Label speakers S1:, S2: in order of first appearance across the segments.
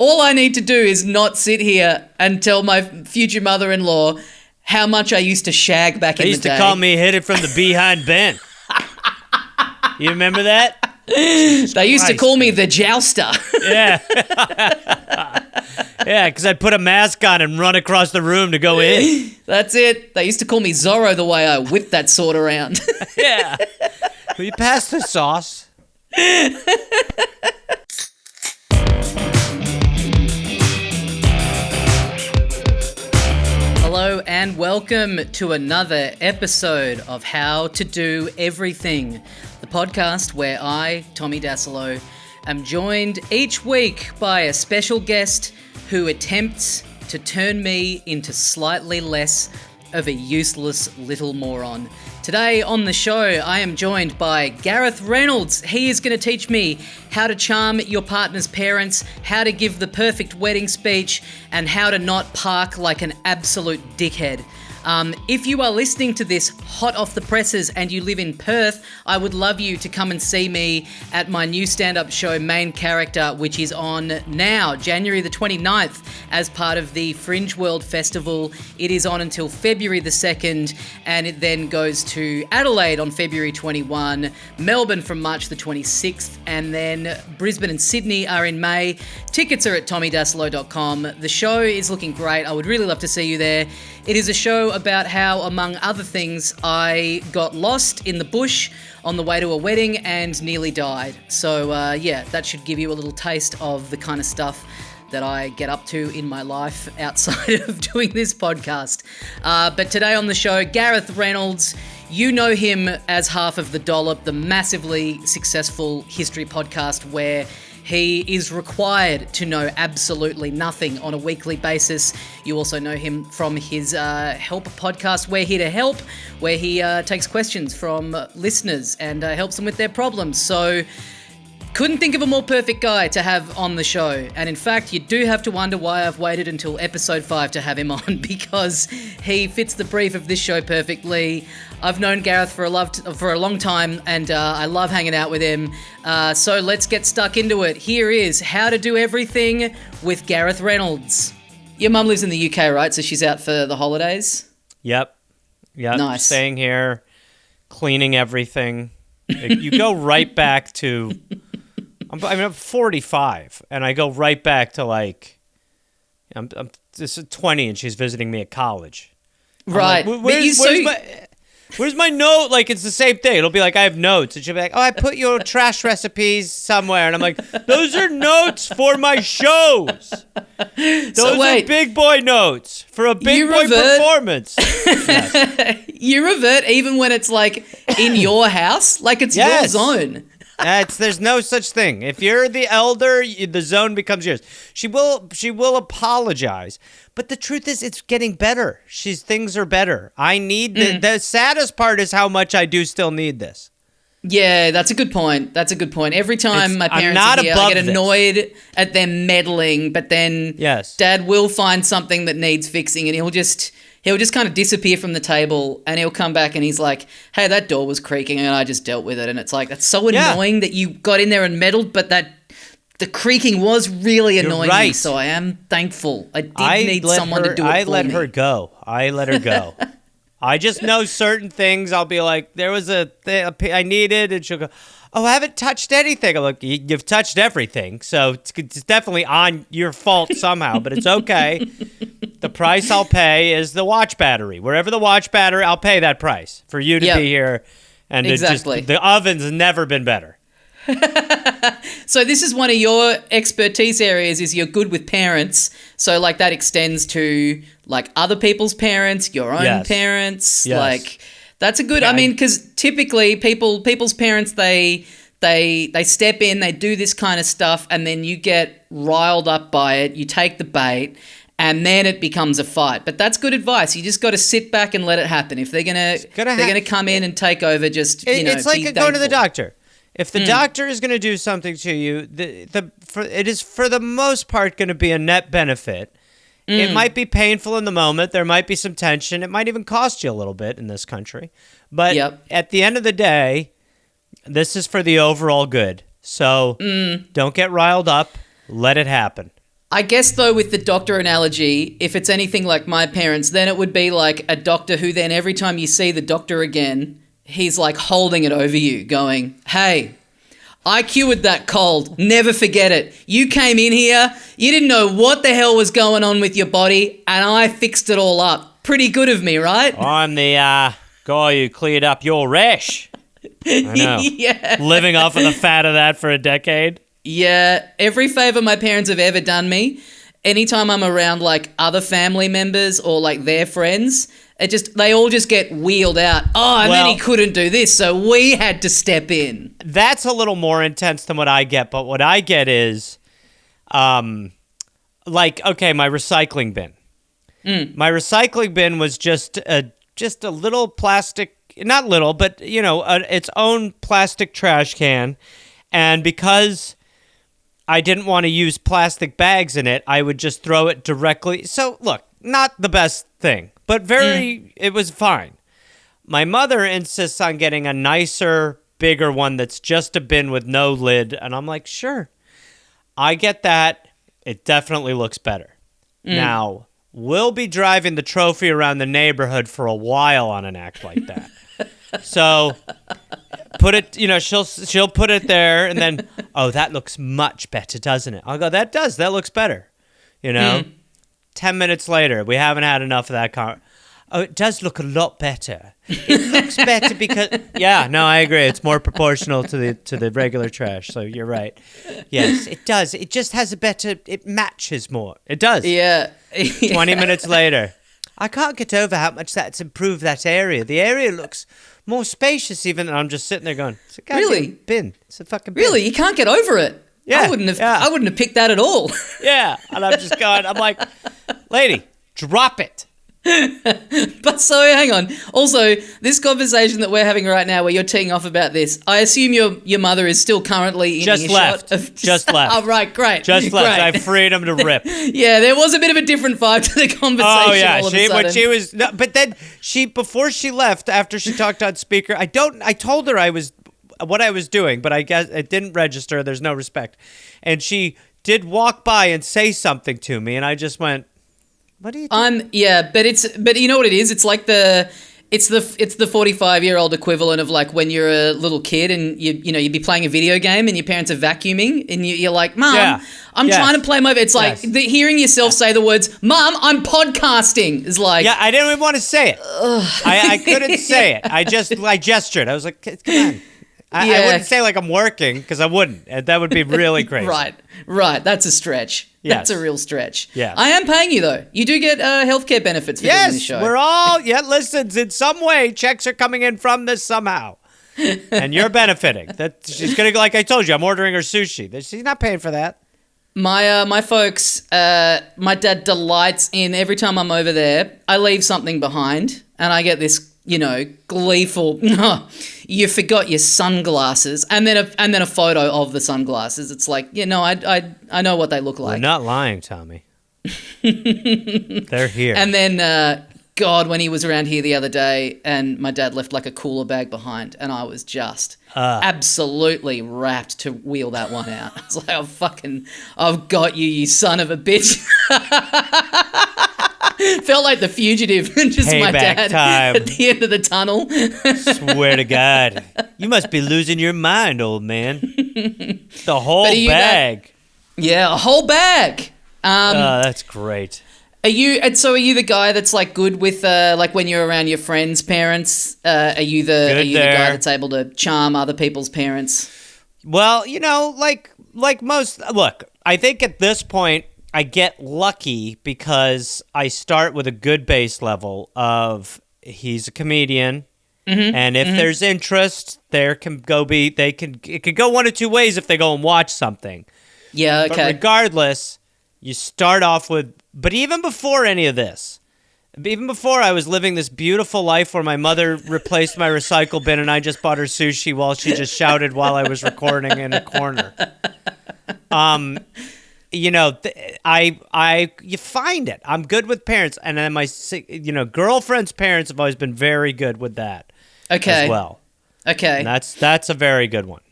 S1: All I need to do is not sit here and tell my future mother-in-law how much I used to shag back in the day.
S2: They used to call me hit it from the behind Ben. You remember that?
S1: They used to call me the jouster.
S2: Yeah. Yeah, because I'd put a mask on and run across the room to go in.
S1: That's it. They used to call me Zorro the way I whipped that sword around.
S2: Yeah. Will you pass the sauce?
S1: Hello and welcome to another episode of How to Do Everything, the podcast where I, Tommy Dasilo, am joined each week by a special guest who attempts to turn me into slightly less of a useless little moron. Today on the show, I am joined by Gareth Reynolds. He is going to teach me how to charm your partner's parents, how to give the perfect wedding speech, and how to not park like an absolute dickhead. If you are listening to this hot off the presses and you live in Perth, I would love you to come and see me at my new stand-up show, Main Character, which is on now, January the 29th, as part of the Fringe World Festival. It is on until February the 2nd, and it then goes to Adelaide on February 21, Melbourne from March the 26th, and then Brisbane and Sydney are in May. Tickets are at tommydasilo.com. The show is looking great. I would really love to see you there. It is a show about how, among other things, I got lost in the bush on the way to a wedding and nearly died. So, yeah, that should give you a little taste of the kind of stuff that I get up to in my life outside of doing this podcast. But today on the show, Gareth Reynolds. You know him as half of The Dollop, the massively successful history podcast where he is required to know absolutely nothing on a weekly basis. You also know him from his Help podcast, We're Here to Help, where he takes questions from listeners and helps them with their problems. So couldn't think of a more perfect guy to have on the show. And in fact, you do have to wonder why I've waited until episode 5 to have him on, because he fits the brief of this show perfectly. I've known Gareth for a long time, and I love hanging out with him. So let's get stuck into it. Here is How to Do Everything with Gareth Reynolds. Your mum lives in the UK, right? So she's out for the holidays?
S2: Yep.
S1: Nice.
S2: Staying here, cleaning everything. You go right back to... I'm 45, and I go right back to, like... I'm this is 20, and she's visiting me at college.
S1: Right.
S2: Like, where's my note? Like, it's the same thing. It'll be like, I have notes. And she'll be like, oh, I put your trash recipes somewhere. And I'm like, those are notes for my shows. Those are big boy notes for a big boy performance. Yes.
S1: You revert even when it's, like, in your house? Like, it's your zone.
S2: There's no such thing. If you're the elder, the zone becomes yours. She will apologize, but the truth is, it's getting better. Things are better. I need the saddest part is how much I do still need this.
S1: Yeah, that's a good point. Every time my parents are here, I get annoyed at them meddling, but then Dad will find something that needs fixing, and he'll just kind of disappear from the table, and he'll come back and he's like, hey, that door was creaking and I just dealt with it. And it's like, that's so annoying that you got in there and meddled, but the creaking was really annoying me, so I am thankful. I need someone to do it for me.
S2: I let her go. I just know certain things. I'll be like, there was a thing I needed, and she'll go, oh, I haven't touched anything. I'm like, you've touched everything, so it's definitely on your fault somehow, but it's okay. The price I'll pay is the watch battery. Wherever the watch battery, I'll pay that price for you to be here. And
S1: exactly.
S2: The oven's never been better.
S1: So this is one of your expertise areas, is you're good with parents. So like that extends to like other people's parents, your own parents.
S2: Yes.
S1: Like that's a good, I mean, because typically people's parents, they step in, they do this kind of stuff, and then you get riled up by it. You take the bait, and then it becomes a fight. But that's good advice. You just got to sit back and let it happen. If they're gonna come in and take over, it's
S2: like going to the doctor. If the doctor is going to do something to you, it is for the most part going to be a net benefit. It might be painful in the moment. There might be some tension. It might even cost you a little bit in this country. But at the end of the day, this is for the overall good. So don't get riled up. Let it happen.
S1: I guess, though, with the doctor analogy, if it's anything like my parents, then it would be like a doctor who then every time you see the doctor again, he's like holding it over you going, hey, I cured that cold. Never forget it. You came in here, you didn't know what the hell was going on with your body, and I fixed it all up. Pretty good of me, right?
S2: I'm the guy who cleared up your rash. I know.
S1: Yeah.
S2: Living off of the fat of that for a decade.
S1: Yeah, every favor my parents have ever done me, anytime I'm around like other family members or like their friends, they all just get wheeled out. Oh, and then he couldn't do this, so we had to step in.
S2: That's a little more intense than what I get, but what I get is, like, okay, my recycling bin. My recycling bin was just a little plastic, not little, but you know, its own plastic trash can, and because I didn't want to use plastic bags in it, I would just throw it directly. So, look, not the best thing, but it was fine. My mother insists on getting a nicer, bigger one that's just a bin with no lid, and I'm like, sure. I get that. It definitely looks better. Now, we'll be driving the trophy around the neighborhood for a while on an act like that. So put it, you know, she'll put it there and then, oh, that looks much better, doesn't it? I'll go, that looks better. You know, 10 minutes later, we haven't had enough of that car. Oh, it does look a lot better. It looks better because, yeah, no, I agree. It's more proportional to the regular trash. So you're right. Yes, it does. It just has it matches more. It does.
S1: Yeah.
S2: 20 minutes later. I can't get over how much that's improved that area. The area looks more spacious even, and I'm just sitting there going, it's a goddamn bin. It's a fucking bin.
S1: Really? You can't get over it?
S2: Yeah.
S1: I wouldn't have picked that at all.
S2: Yeah. And I'm just going, I'm like, lady, drop it.
S1: But so, hang on. Also, this conversation that we're having right now where you're teeing off about this, I assume your mother is still currently in
S2: just
S1: left.
S2: Just left.
S1: Oh, right, great.
S2: Just left.
S1: Great.
S2: I have freedom to rip.
S1: Yeah, there was a bit of a different vibe to the conversation.
S2: Oh, yeah.
S1: All of a sudden.
S2: When she was, no, but then before she left, after she talked on speaker, I told her what I was doing, but I guess it didn't register. There's no respect. And she did walk by and say something to me, and I just went, what are you doing?
S1: But you know what it is? It's like it's the 45-year-old equivalent of like when you're a little kid and you'd be playing a video game and your parents are vacuuming and you're like, Mom, I'm trying to play it's like hearing yourself say the words, Mom, I'm podcasting is like.
S2: Yeah, I didn't even want to say it. I couldn't say it. I gestured. I was like, come on. I wouldn't say like I'm working because I wouldn't. That would be really crazy.
S1: Right. That's a stretch.
S2: Yes.
S1: That's a real stretch.
S2: Yes.
S1: I am paying you though. You do get healthcare benefits for doing this show.
S2: Yes, we're all, listen, in some way, checks are coming in from this somehow. And you're benefiting. That she's going to, like I told you, I'm ordering her sushi. She's not paying for that.
S1: My folks, my dad delights in every time I'm over there, I leave something behind and I get this, gleeful, you forgot your sunglasses, and then a photo of the sunglasses. It's like, I know what they look like.
S2: You're not lying, Tommy. They're here.
S1: And then, God, when he was around here the other day and my dad left like a cooler bag behind and I was just absolutely rapt to wheel that one out. I was like, I've got you, you son of a bitch. Felt like The Fugitive, just
S2: Payback
S1: my dad
S2: time.
S1: at the end of the tunnel.
S2: Swear to God. You must be losing your mind, old man. The whole bag.
S1: Yeah, a whole bag.
S2: That's great.
S1: Are you the guy that's like good with like when you're around your friends' parents? Are you the guy that's able to charm other people's parents?
S2: Well, like most, look, I think at this point I get lucky because I start with a good base level of he's a comedian, and if there's interest, it can go one of two ways if they go and watch something.
S1: Yeah, okay.
S2: But regardless, you start off with, but even before any of this, even before I was living this beautiful life where my mother replaced my recycle bin and I just bought her sushi while she just shouted while I was recording in a corner. You find it. I'm good with parents, and then my girlfriend's parents have always been very good with that.
S1: Okay.
S2: As well.
S1: Okay.
S2: And that's a very good one.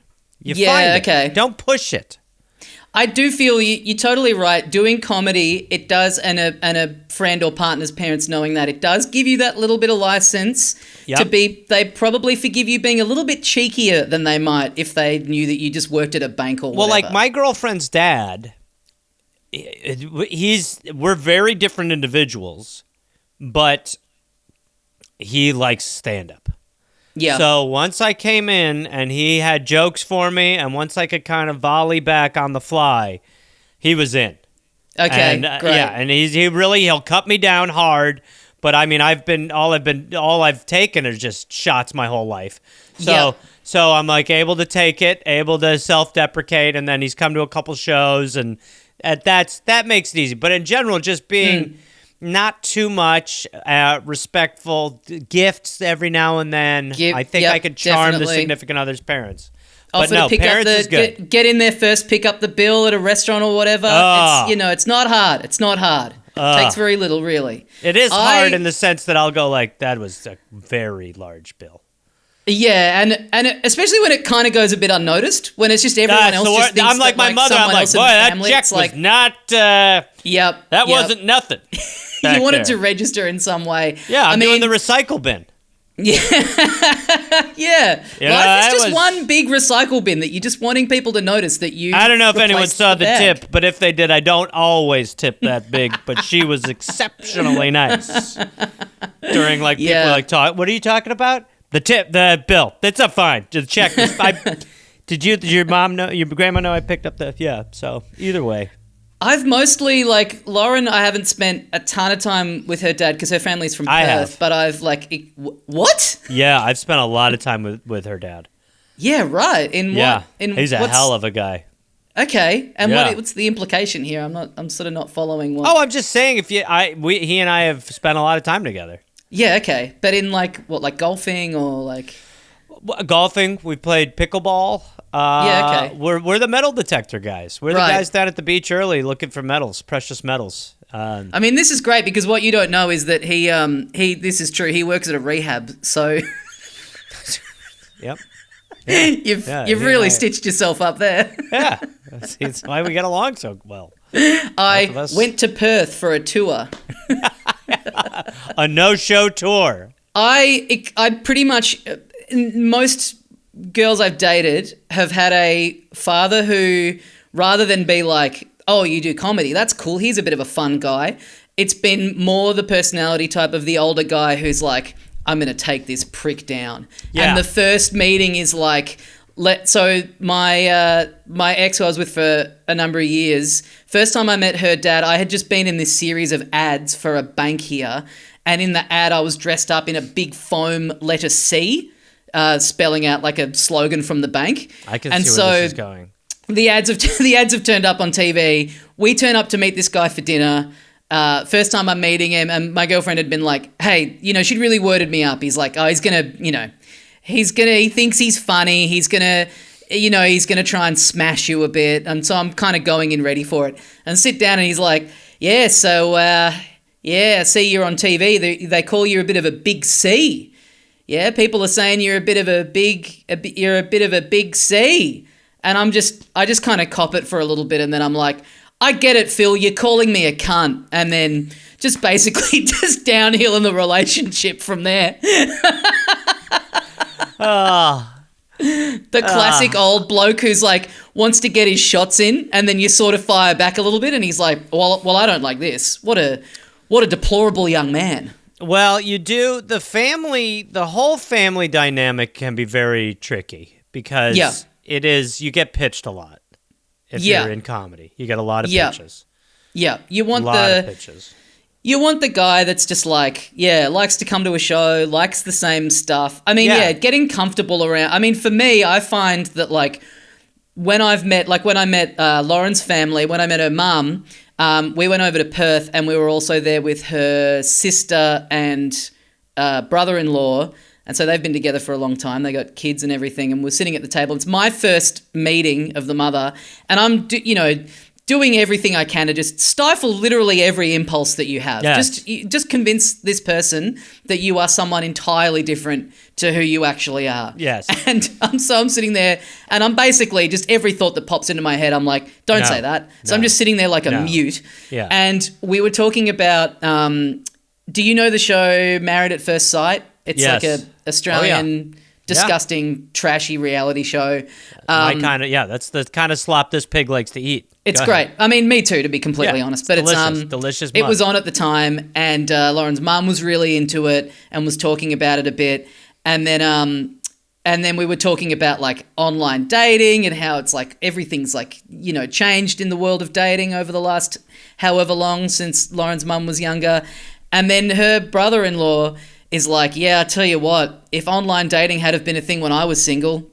S2: You find it.
S1: Okay.
S2: Don't push it.
S1: I do feel you're totally right. Doing comedy, it does, and a friend or partner's parents knowing that, it does give you that little bit of license to be. They probably forgive you being a little bit cheekier than they might if they knew that you just worked at a bank or whatever.
S2: Well, like my girlfriend's dad, we're very different individuals, but he likes stand-up.
S1: Yeah.
S2: So once I came in and he had jokes for me, and once I could kind of volley back on the fly, he was in.
S1: Okay,
S2: and,
S1: great.
S2: Yeah, and he'll cut me down hard. But I mean, all I've taken is just shots my whole life. So I'm like able to take it, able to self-deprecate, and then he's come to a couple shows, and that makes it easy. But in general, just being. Not too much, respectful gifts every now and then. I think I could charm the significant other's parents. But no, parents is good.
S1: Get in there first, pick up the bill at a restaurant or whatever. It's not hard. It's not hard. It takes very little, really.
S2: It is hard in the sense that I'll go like, that was a very large bill.
S1: Yeah, and especially when it kind of goes a bit unnoticed, when it's just everyone else just thinks
S2: I'm like my mother. I'm like, boy, that check was not.
S1: Yep.
S2: That wasn't nothing.
S1: You want it to register in some way.
S2: Yeah, I'm doing the recycle bin.
S1: Yeah. Yeah. Life is just one big recycle bin that you're just wanting people to notice that you.
S2: I don't know if anyone saw the tip, but if they did, I don't always tip that big. But she was exceptionally nice during people like talk. What are you talking about? The bill. That's fine. The check. Did your mom know? Your grandma know I picked up the? Yeah. So either way.
S1: I've mostly, Lauren, I haven't spent a ton of time with her dad because her family's from Perth, but I've, what?
S2: Yeah, I've spent a lot of time with her dad.
S1: Yeah, right.
S2: He's a hell of a guy.
S1: Okay, and what's the implication here? I'm sort of not following what...
S2: Oh, I'm just saying he and I have spent a lot of time together.
S1: Yeah, okay. But in, golfing or,
S2: Golfing, we played pickleball.
S1: Okay.
S2: We're the metal detector guys. We're the guys down at the beach early looking for metals, precious metals.
S1: I mean, this is great because what you don't know is that this is true. He works at a rehab, so
S2: Yep.
S1: You've really stitched yourself up there.
S2: Yeah, that's why we get along so well.
S1: I went to Perth for a tour.
S2: A no-show tour.
S1: I pretty much most girls I've dated have had a father who, rather than be like, oh, you do comedy, that's cool, he's a bit of a fun guy, it's been more the personality type of the older guy who's like, I'm going to take this prick down. Yeah. And the first meeting is like, so my ex who I was with for a number of years, first time I met her dad, I had just been in this series of ads for a bank here, and in the ad I was dressed up in a big foam letter C, spelling out like a slogan from the bank.
S2: I can see where this is going.
S1: The ads have turned up on TV. We turn up to meet this guy for dinner. First time I'm meeting him, and my girlfriend had been like, hey, she'd really worded me up. He's like, oh, he thinks he's funny. He's gonna try and smash you a bit. And so I'm kind of going in ready for it and sit down, and he's like, yeah, so, I see you're on TV. They call you a bit of a big C. Yeah, people are saying you're a bit of a big C. And I just kind of cop it for a little bit, and then I'm like, I get it, Phil, you're calling me a cunt. And then just basically just downhill in the relationship from there. The classic old bloke who's like wants to get his shots in, and then you sort of fire back a little bit, and he's like, well, I don't like this. What a deplorable young man.
S2: Well, you do. The whole family dynamic can be very tricky because it is, you get pitched a lot if you're in comedy. You get a lot of pitches.
S1: Yeah. You want the guy that's just like, likes to come to a show, likes the same stuff. I mean, getting comfortable around. I mean, for me, I find that when I met Lauren's family, when I met her mum, we went over to Perth, and we were also there with her sister and brother-in-law, and so they've been together for a long time. They got kids and everything, and we're sitting at the table. It's my first meeting of the mother, and I'm doing everything I can to just stifle literally every impulse that you have.
S2: Yes.
S1: Just convince this person that you are someone entirely different to who you actually are.
S2: Yes.
S1: And I'm sitting there and I'm basically just every thought that pops into my head, I'm like, don't say that. So I'm just sitting there like a mute.
S2: Yeah.
S1: And we were talking about, do you know the show Married at First Sight? It's like a Australian disgusting, trashy reality show.
S2: That's the kind of slop this pig likes to eat.
S1: It's great. I mean, me too, to be completely honest. But
S2: delicious,
S1: it's
S2: delicious.
S1: It was on at the time, and Lauren's mum was really into it and was talking about it a bit. And then we were talking about like online dating and how it's like everything's like, you know, changed in the world of dating over the last however long since Lauren's mum was younger. And then her brother-in-law is like, yeah, I tell you what, if online dating had have been a thing when I was single,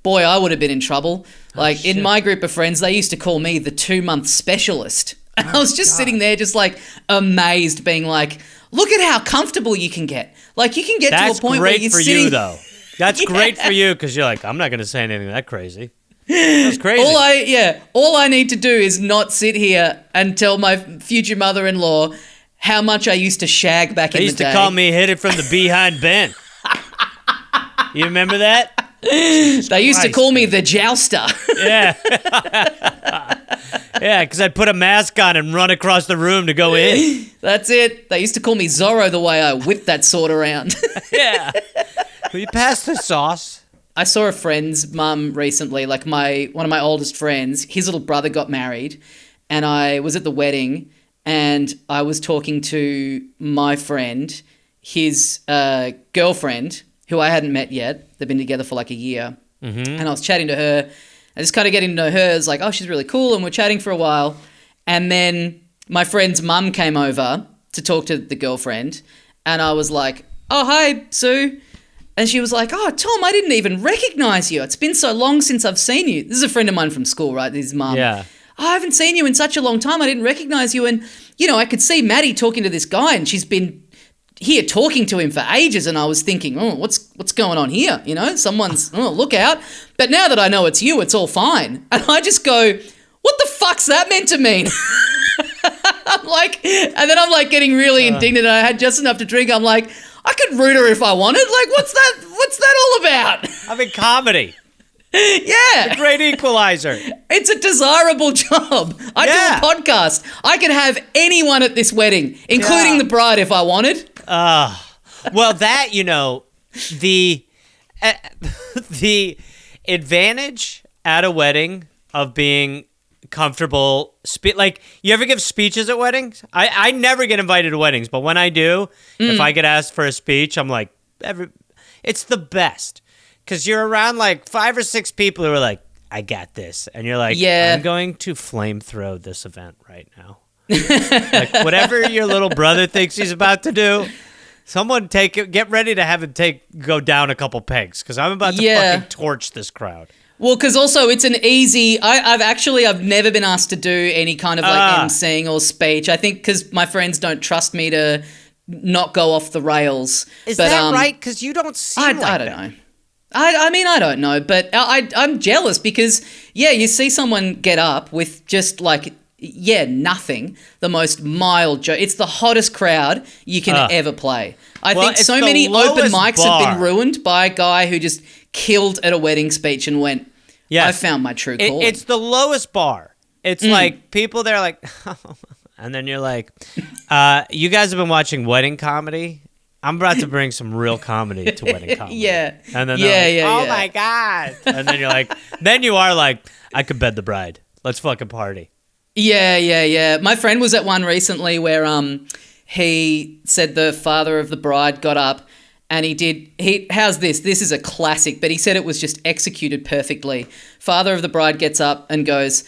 S1: boy, I would have been in trouble. Like in my group of friends, they used to call me the 2-month specialist. And I was just sitting there just like amazed, being like, look at how comfortable you can get. Like you can get to a point where you're sitting...
S2: That's great for you though. That's great for you because you're like, I'm not going to say anything that crazy. That's crazy.
S1: All I need to do is not sit here and tell my future mother-in-law how much I used to shag back in the day.
S2: They used to call me hit it from the behind Ben. You remember that?
S1: They used to call me the jouster.
S2: Yeah. Yeah, because I'd put a mask on and run across the room to go in.
S1: That's it. They used to call me Zorro the way I whipped that sword around.
S2: Yeah. Will you pass the sauce?
S1: I saw a friend's mum recently, like one of my oldest friends, his little brother got married, and I was at the wedding, and I was talking to my friend, his girlfriend, who I hadn't met yet. They've been together for like a year. Mm-hmm. And I was chatting to her and just kind of getting to know her. It's like, oh, she's really cool. And we're chatting for a while. And then my friend's mum came over to talk to the girlfriend. And I was like, oh, hi, Sue. And she was like, oh, Tom, I didn't even recognize you. It's been so long since I've seen you. This is a friend of mine from school, right? This is mum.
S2: Yeah.
S1: Oh, I haven't seen you in such a long time. I didn't recognize you. And, you know, I could see Maddie talking to this guy and she's been here talking to him for ages, and I was thinking, oh, what's going on here? You know, someone's, look out. But now that I know it's you, it's all fine. And I just go, what the fuck's that meant to mean? I'm like, and then I'm like getting really indignant, and I had just enough to drink. I'm like, I could root her if I wanted. Like, what's that all about?
S2: I'm in comedy.
S1: Yeah.
S2: It's a great equalizer.
S1: It's a desirable job. I do a podcast. I could have anyone at this wedding, including the bride if I wanted.
S2: Well, that, you know, the advantage at a wedding of being comfortable, like, you ever give speeches at weddings? I never get invited to weddings, but when I do, if I get asked for a speech, I'm like, it's the best. Because you're around like 5 or 6 people who are like, I got this. And you're like, I'm going to flamethrow this event right now. Like, whatever your little brother thinks he's about to do, someone get ready to have him go down a couple pegs. Because I'm about to fucking torch this crowd.
S1: Well, because also it's an easy... I've never been asked to do any kind of like emceeing or speech. I think because my friends don't trust me to not go off the rails.
S2: Is that right? Because you don't seem like
S1: I don't know. I mean, I don't know, but I'm jealous because, you see someone get up with just like, nothing, the most mild joke. It's the hottest crowd you can ever play. I think so many open mics have been ruined by a guy who just killed at a wedding speech and went, I found my true calling.
S2: It's the lowest bar. It's like people there like, and then you're like, you guys have been watching wedding comedy? I'm about to bring some real comedy to wedding comedy.
S1: Yeah.
S2: And then they're like, oh my God. And then you're like, then you are like, I could bed the bride. Let's fucking party.
S1: Yeah. My friend was at one recently where he said the father of the bride got up and how's this? This is a classic, but he said it was just executed perfectly. Father of the bride gets up and goes,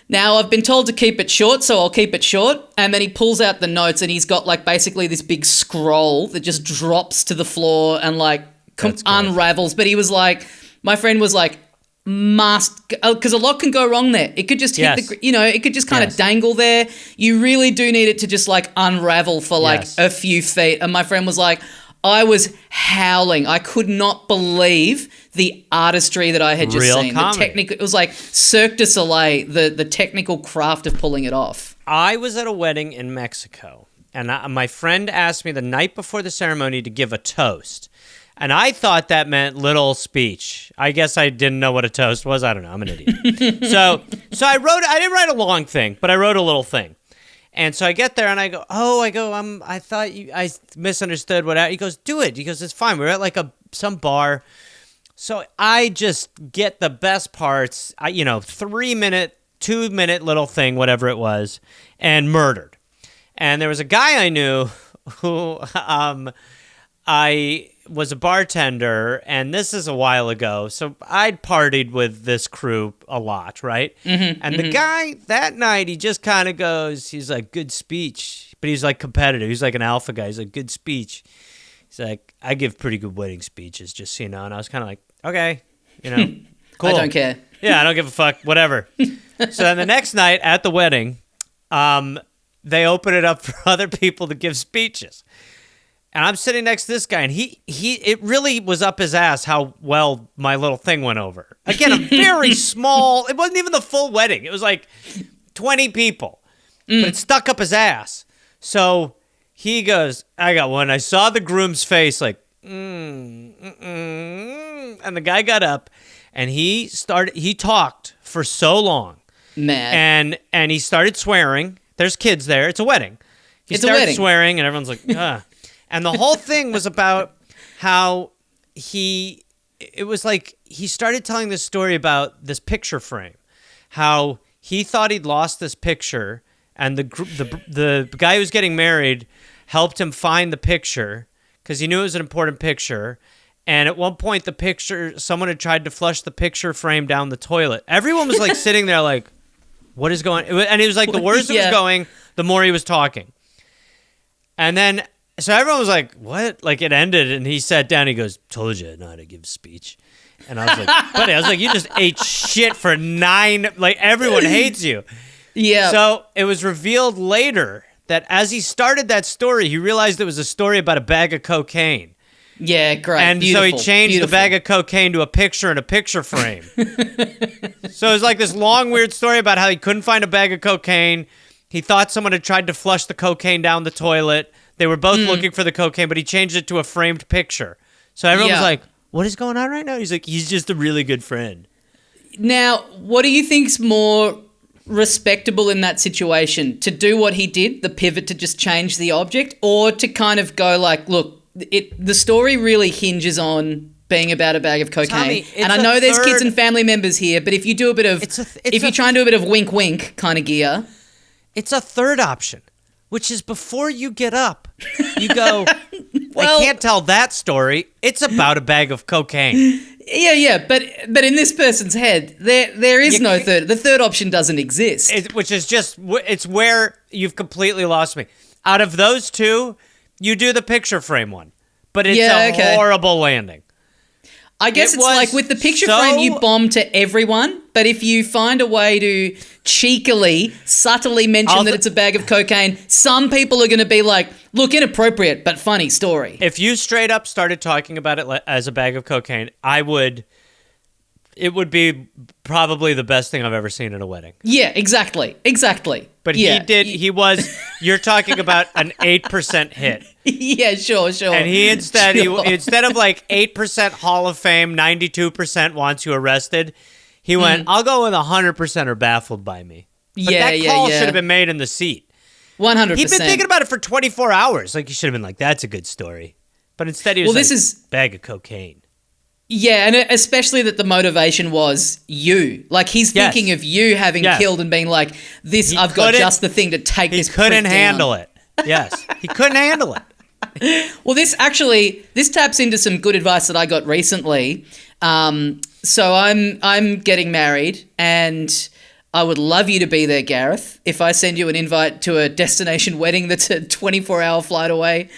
S1: now, I've been told to keep it short, so I'll keep it short. And then he pulls out the notes and he's got like basically this big scroll that just drops to the floor and like unravels. But he was like, my friend was like, because a lot can go wrong there. It could just hit it could just kind of dangle there. You really do need it to just like unravel for like a few feet. And my friend was like, I was howling. I could not believe the artistry that I had just
S2: Real
S1: seen.
S2: comedy.
S1: The technical, it was like Cirque du Soleil, the technical craft of pulling it off.
S2: I was at a wedding in Mexico, and my friend asked me the night before the ceremony to give a toast. And I thought that meant little speech. I guess I didn't know what a toast was. I don't know. I'm an idiot. So I didn't write a long thing, but I wrote a little thing. And so I get there and I go, I thought I misunderstood what, he goes, do it. He goes, it's fine. We're at like some bar. So I just get the best parts, 3-minute, 2-minute little thing, whatever it was, and murdered. And there was a guy I knew who, I was a bartender, and this is a while ago, so I'd partied with this crew a lot, right? And the guy, that night, he just kind of goes, he's like, good speech. But he's like competitive. He's like an alpha guy. He's like, good speech. He's like, I give pretty good wedding speeches, just so you know. And I was kind of like, okay, cool.
S1: I don't care.
S2: Yeah, I don't give a fuck, whatever. So then the next night at the wedding, they open it up for other people to give speeches. And I'm sitting next to this guy, and it really was up his ass how well my little thing went over. Again, a very small, it wasn't even the full wedding. It was like 20 people, but it stuck up his ass. So he goes, I got one. I saw the groom's face like, and the guy got up, and he talked for so long.
S1: Mad.
S2: And he started swearing. There's kids there. It's a wedding. He started swearing, and everyone's like, ah. And the whole thing was about how it was like he started telling this story about this picture frame, how he thought he'd lost this picture, and the guy who was getting married helped him find the picture because he knew it was an important picture. And at one point, someone had tried to flush the picture frame down the toilet. Everyone was like sitting there like, what is going on? And it was like the worse it was going, the more he was talking. And then... So everyone was like, what? Like it ended, and he sat down, he goes, told you I know how to give a speech. And I was like, buddy, you just ate shit for 9, like everyone hates you.
S1: Yeah.
S2: So it was revealed later that as he started that story, he realized it was a story about a bag of cocaine.
S1: Yeah, great.
S2: And
S1: beautiful,
S2: so he changed the bag of cocaine to a picture in a picture frame. So it was like this long, weird story about how he couldn't find a bag of cocaine. He thought someone had tried to flush the cocaine down the toilet. They were both looking for the cocaine, but he changed it to a framed picture. So everyone was like, what is going on right now? He's like, he's just a really good friend.
S1: Now, what do you think's more respectable in that situation? To do what he did, the pivot to just change the object, or to kind of go like, look, the story really hinges on being about a bag of cocaine.
S2: Tommy,
S1: and I know there's kids and family members here, but if you do a bit of, if you try and do a bit of wink wink kind of gear.
S2: It's a third option, which is before you get up, you go, I can't tell that story. It's about a bag of cocaine.
S1: Yeah, but in this person's head, there is no third. The third option doesn't exist.
S2: Which is just, it's where you've completely lost me. Out of those two, you do the picture frame one, but it's horrible landing.
S1: I guess it's like with the picture frame, you bomb to everyone, but if you find a way to cheekily, subtly mention that it's a bag of cocaine, some people are going to be like, look, inappropriate, but funny story.
S2: If you straight up started talking about it as a bag of cocaine, it would be probably the best thing I've ever seen at a wedding.
S1: Yeah, exactly.
S2: But you're talking about an 8% hit.
S1: Yeah, sure.
S2: And he instead of like 8% Hall of Fame, 92% wants you arrested, he went, I'll go with 100% are baffled by me. But that call should have been made in the seat.
S1: 100%.
S2: He'd been thinking about it for 24 hours. Like, he should have been like, that's a good story. But instead he was
S1: this is
S2: bag of cocaine.
S1: Yeah, and especially that the motivation was you. Like, he's thinking of you having killed and being like, I've got just the thing to take this prick down.
S2: He couldn't handle it. Yes, he couldn't handle it.
S1: Well, this taps into some good advice that I got recently. So I'm getting married, and I would love you to be there, Gareth. If I send you an invite to a destination wedding that's a 24-hour flight away,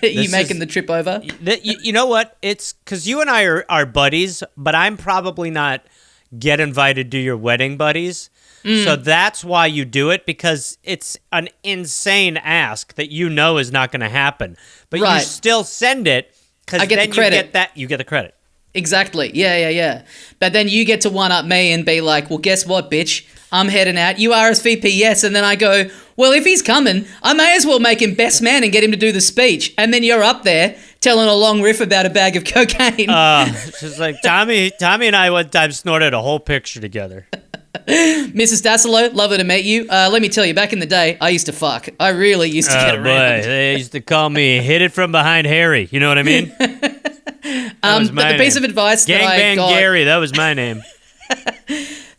S1: you making the trip over?
S2: You know what? It's because you and I are buddies, but I'm probably not get invited to your wedding buddies. So that's why you do it, because it's an insane ask that you know is not going to happen. But you still send it because then you get the credit.
S1: Exactly. Yeah. But then you get to one-up me and be like, well, guess what, bitch? I'm heading out. You RSVP, yes. And then I go, well, if he's coming, I may as well make him best man and get him to do the speech. And then you're up there telling a long riff about a bag of cocaine.
S2: Just like Tommy and I one time snorted a whole picture together.
S1: Mrs. Dassalo, lovely to meet you. Let me tell you, back in the day, I used to fuck. I really used to get around.
S2: Boy, they used to call me "hit it from behind Harry." You know what I mean?
S1: But the piece of advice that I got,
S2: Gary, that was my name.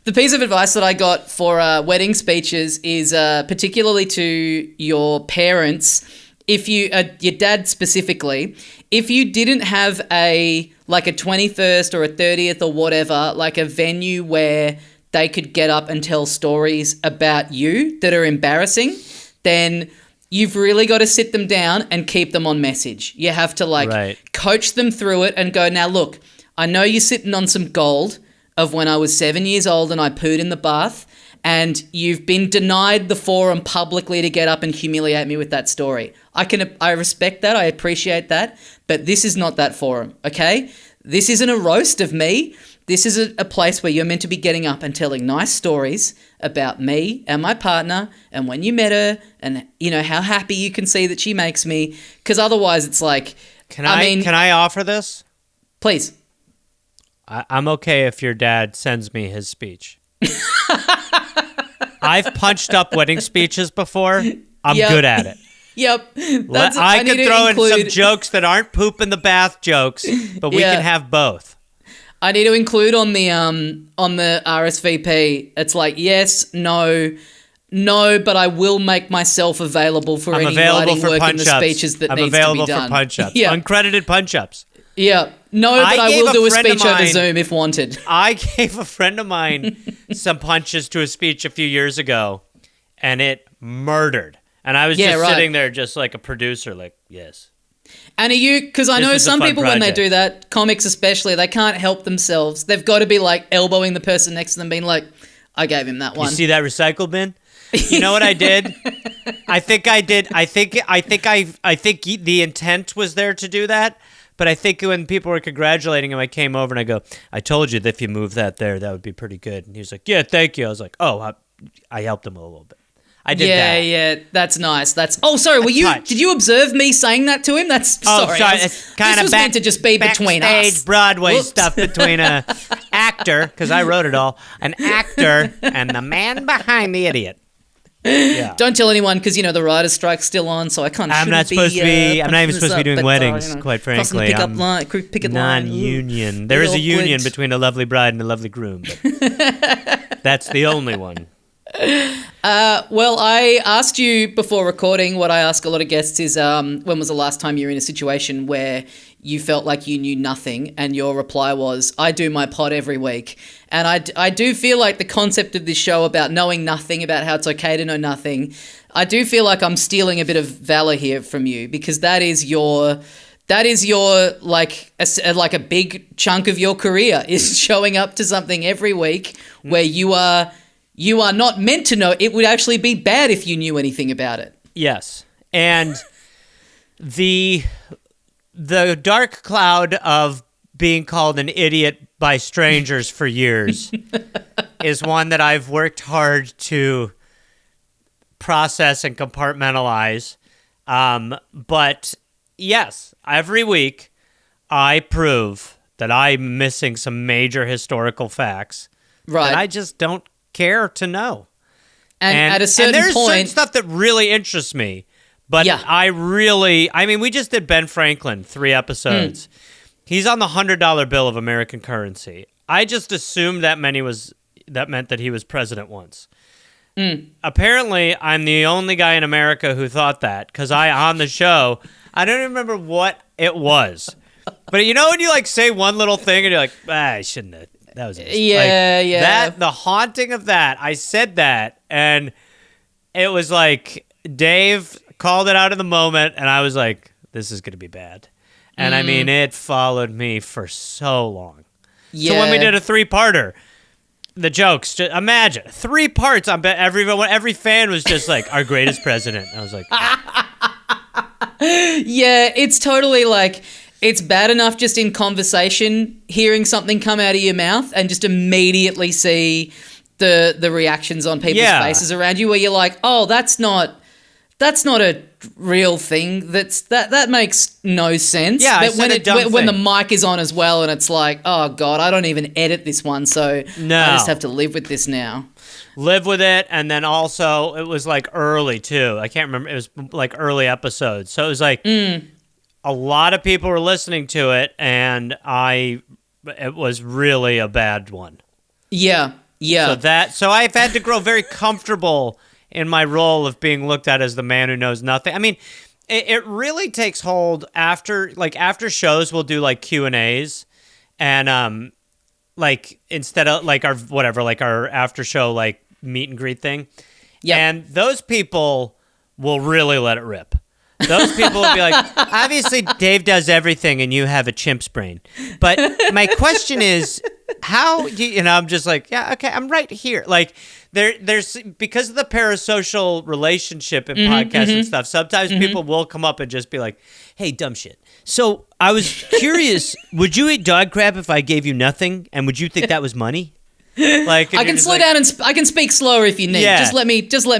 S1: The piece of advice that I got for wedding speeches is particularly to your parents, if you, your dad specifically, if you didn't have a 21st or a 30th or whatever, like a venue where they could get up and tell stories about you that are embarrassing, then you've really got to sit them down and keep them on message. You have to coach them through it and go, now look, I know you're sitting on some gold of when I was 7 years old and I pooed in the bath, and you've been denied the forum publicly to get up and humiliate me with that story. I respect that. I appreciate that. But this is not that forum, okay? This isn't a roast of me. This is a place where you're meant to be getting up and telling nice stories about me and my partner and when you met her and, how happy you can see that she makes me. Because otherwise it's like...
S2: Can I offer this?
S1: Please.
S2: I'm okay if your dad sends me his speech. I've punched up wedding speeches before. I'm good at it.
S1: Yep.
S2: I could throw in some jokes that aren't poop in the bath jokes, but we can have both.
S1: I need to include on the RSVP, it's like, yes, no, but I will make myself available for any writing work in the speeches that needs to be done.
S2: I'm available for punch-ups. Uncredited punch-ups.
S1: Yeah. No, but I will do a speech over Zoom if wanted.
S2: I gave a friend of mine some punches to a speech a few years ago, and it murdered. And I was sitting there just like a producer, like, yes.
S1: And are you, because I know some people when they do that, comics especially, they can't help themselves. They've got to be like elbowing the person next to them, being like, I gave him that one.
S2: You see that recycle bin? You know what I did? I think the intent was there to do that. But I think when people were congratulating him, I came over and I go, I told you that if you move that there, that would be pretty good. And he was like, yeah, thank you. I was like, oh, I helped him a little bit. I did that. Yeah,
S1: that's nice. Sorry, did you observe me saying that to him? Sorry.
S2: It's kind of
S1: meant to just be between us.
S2: Backstage Broadway stuff between a actor, because I wrote it all, an actor and the man behind the idiot. Yeah.
S1: Don't tell anyone, because the writer's strike's still on, so I can't.
S2: I'm not even supposed to be doing weddings, quite frankly.
S1: Picket
S2: non-union.
S1: Line.
S2: There is a union between a lovely bride and a lovely groom, but that's the only one.
S1: Well, I asked you before recording, what I ask a lot of guests is, when was the last time you were in a situation where you felt like you knew nothing, and your reply was, I do my pod every week. And I do feel like the concept of this show about knowing nothing, about how it's okay to know nothing, I do feel like I'm stealing a bit of valor here from you, because that is your like a big chunk of your career is showing up to something every week where you are not meant to know. It would actually be bad if you knew anything about it.
S2: Yes. And the dark cloud of being called an idiot by strangers for years is one that I've worked hard to process and compartmentalize. But yes, every week I prove that I'm missing some major historical facts that I just don't care to know. And at a certain point, there's certain stuff that really interests me. But we just did Ben Franklin 3 episodes. He's on the $100 bill of American currency. I just assumed that meant that he was president once. Apparently, I'm the only guy in America who thought that, because on the show, I don't even remember what it was. But when you say one little thing and you're like, I shouldn't have. That was the haunting of that. I said that, and it was like Dave called it out in the moment, and I was like, this is going to be bad. And it followed me for so long. Yeah. So when we did a 3-parter, the jokes. Just imagine 3 parts. I bet every fan was just like our greatest president. I was like,
S1: yeah, it's totally like it's bad enough just in conversation hearing something come out of your mouth and just immediately see the reactions on people's faces around you where you're like, oh, that's not a real thing. That makes no sense.
S2: Yeah,
S1: but when the mic is on as well and it's like, oh God, I don't even edit this one, so I just have to live with this now.
S2: Live with it. And then also it was like early too. I can't remember. It was like early episodes. So it was like a lot of people were listening to it and it was really a bad one.
S1: Yeah. Yeah.
S2: So I've had to grow very comfortable in my role of being looked at as the man who knows nothing. I mean, it really takes hold after shows. We'll do like Q&As and like instead of like our after show like meet and greet thing. Yeah. And those people will really let it rip. Those people will be like, obviously Dave does everything and you have a chimp's brain. But my question is, how do you know, I'm just like, yeah, okay, I'm right here. Like there's because of the parasocial relationship in podcasts and stuff, sometimes people will come up and just be like, hey, dumb shit. So I was curious, would you eat dog crap if I gave you nothing? And would you think that was money? Like
S1: I can slow down and I can speak slower if you need.
S2: Yeah.
S1: Just let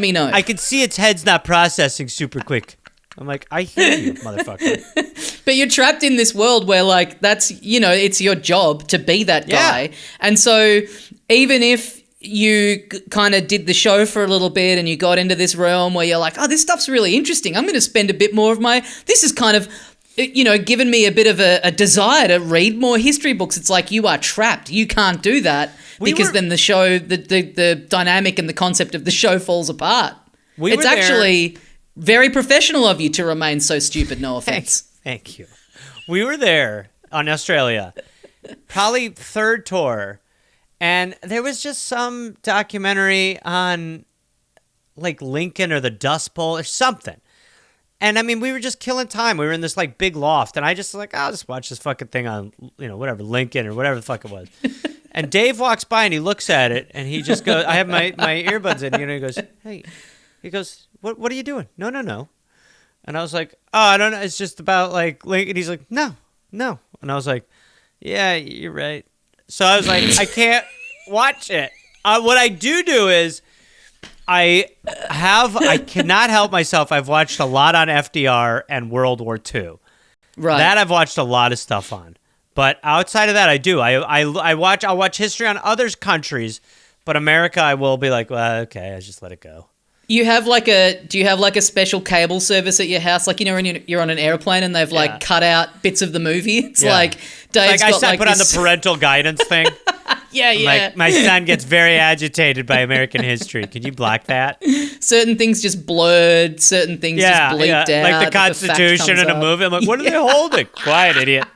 S1: me know.
S2: I can see its head's not processing super quick. I'm like, I hear you, motherfucker.
S1: But you're trapped in this world where, like, that's, you know, it's your job to be that guy. Yeah. And so even if you kind of did the show for a little bit and you got into this realm where you're like, oh, this stuff's really interesting. I'm going to spend a bit more of this is kind of, you know, given me a bit of a desire to read more history books. It's like you are trapped. You can't do that then the show, the dynamic and the concept of the show falls apart. It's actually very professional of you to remain so stupid, no offense.
S2: Thank you. We were there on Australia, probably 3rd tour, and there was just some documentary on like Lincoln or the Dust Bowl or something. And I mean, we were just killing time. We were in this like big loft, and I just like, I'll just watch this fucking thing on, you know, whatever, Lincoln or whatever the fuck it was. And Dave walks by and he looks at it and he just goes, I have my earbuds in, you know, he goes, hey, he goes, what are you doing? No. And I was like, oh, I don't know. It's just about like Lincoln. He's like, no. And I was like, yeah, you're right. So I was like, I can't watch it. What I do is I cannot help myself. I've watched a lot on FDR and World War II. Right. That I've watched a lot of stuff on. But outside of that, I do. I'll watch history on other countries, but America, I will be like, well, okay, I just let it go.
S1: Do you have like a special cable service at your house? Like, you know, when you're on an airplane and they've like cut out bits of the movie. It's like Dave's got
S2: I put on the parental guidance thing.
S1: Yeah.
S2: Like, my son gets very agitated by American history. Can you block that?
S1: Certain things just blurred. Certain things just bleeped out.
S2: Like the Constitution in a movie. I'm like, what are they holding? Quiet, idiot.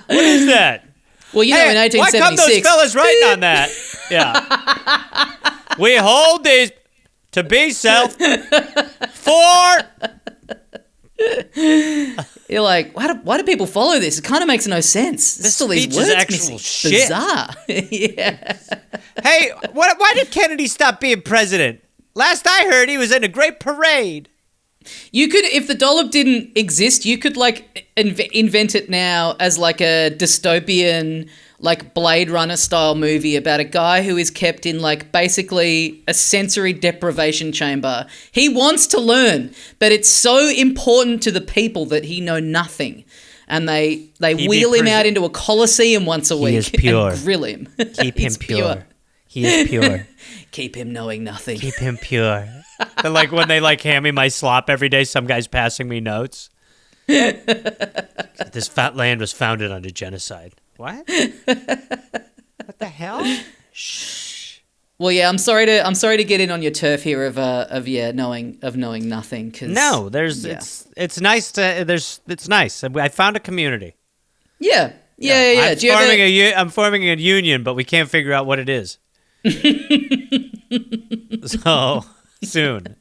S2: What is that?
S1: Well, you know, in 1876.
S2: Why come those fellas writing on that? Yeah. We hold these to be self for.
S1: You're like, why do people follow this? It kind of makes no sense. There's still these words missing.
S2: Shit.
S1: Bizarre. Yeah.
S2: Hey, why did Kennedy stop being president? Last I heard, he was in a great parade.
S1: You could, if the dollop didn't exist, you could like invent it now as like a dystopian, like Blade Runner style movie about a guy who is kept in like basically a sensory deprivation chamber. He wants to learn, but it's so important to the people that he know nothing. And they wheel him out into a coliseum once a week.
S2: He is pure.
S1: And grill him.
S2: Keep him pure. He is pure.
S1: Keep him knowing nothing.
S2: Keep him pure. And like when they like hand me my slop every day, some guy's passing me notes. This fat land was founded under genocide. What? What the hell? Shh.
S1: Well, yeah, I'm sorry to get in on your turf here of knowing nothing. Cause,
S2: no, it's nice it's nice. I found a community.
S1: Yeah.
S2: I'm forming a union, but we can't figure out what it is. So soon.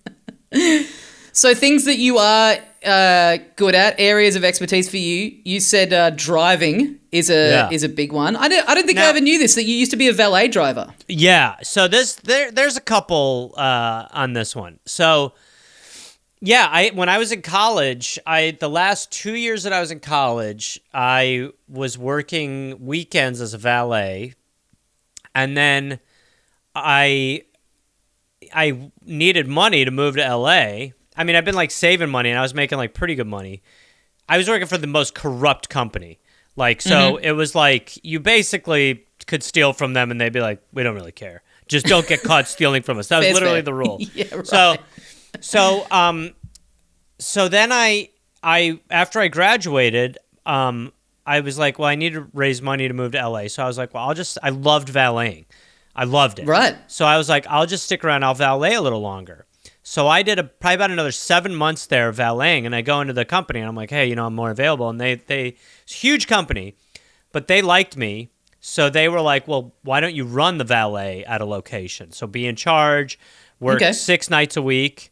S1: So things that you are good at, areas of expertise for you. You said driving is a big one. I don't think I ever knew this, that you used to be a valet driver.
S2: Yeah. So there's a couple on this one. So yeah, when I was in college, the last 2 years that I was in college, I was working weekends as a valet, and then I needed money to move to LA. I mean, I've been like saving money, and I was making like pretty good money. I was working for the most corrupt company. Like, so it was like you basically could steal from them and they'd be like, we don't really care. Just don't get caught stealing from us. That was literally the rule.
S1: Yeah, right.
S2: So then I after I graduated, I was like, well, I need to raise money to move to LA. So I was like, well, I loved valeting. I loved it.
S1: Right.
S2: So I was like, I'll just stick around. I'll valet a little longer. So I did probably about another 7 months there valeting, and I go into the company and I'm like, hey, I'm more available. And it's a huge company, but they liked me. So they were like, well, why don't you run the valet at a location? So be in charge, work 6 nights a week,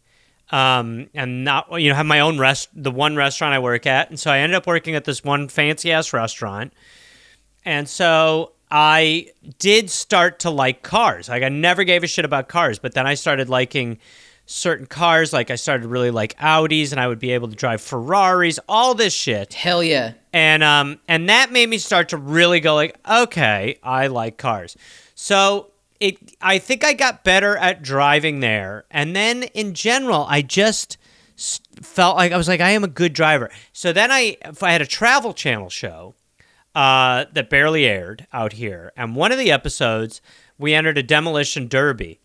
S2: and not, have my own the one restaurant I work at. And so I ended up working at this one fancy ass restaurant. And so I did start to like cars. Like I never gave a shit about cars, but then I started liking certain cars. Like I started to really like Audis, and I would be able to drive Ferraris, all this shit.
S1: Hell yeah.
S2: And that made me start to really go like, okay, I like cars. So I think I got better at driving there. And then in general, I just felt like I was like, I am a good driver. So then I had a Travel Channel show that barely aired out here. And one of the episodes, we entered a demolition derby.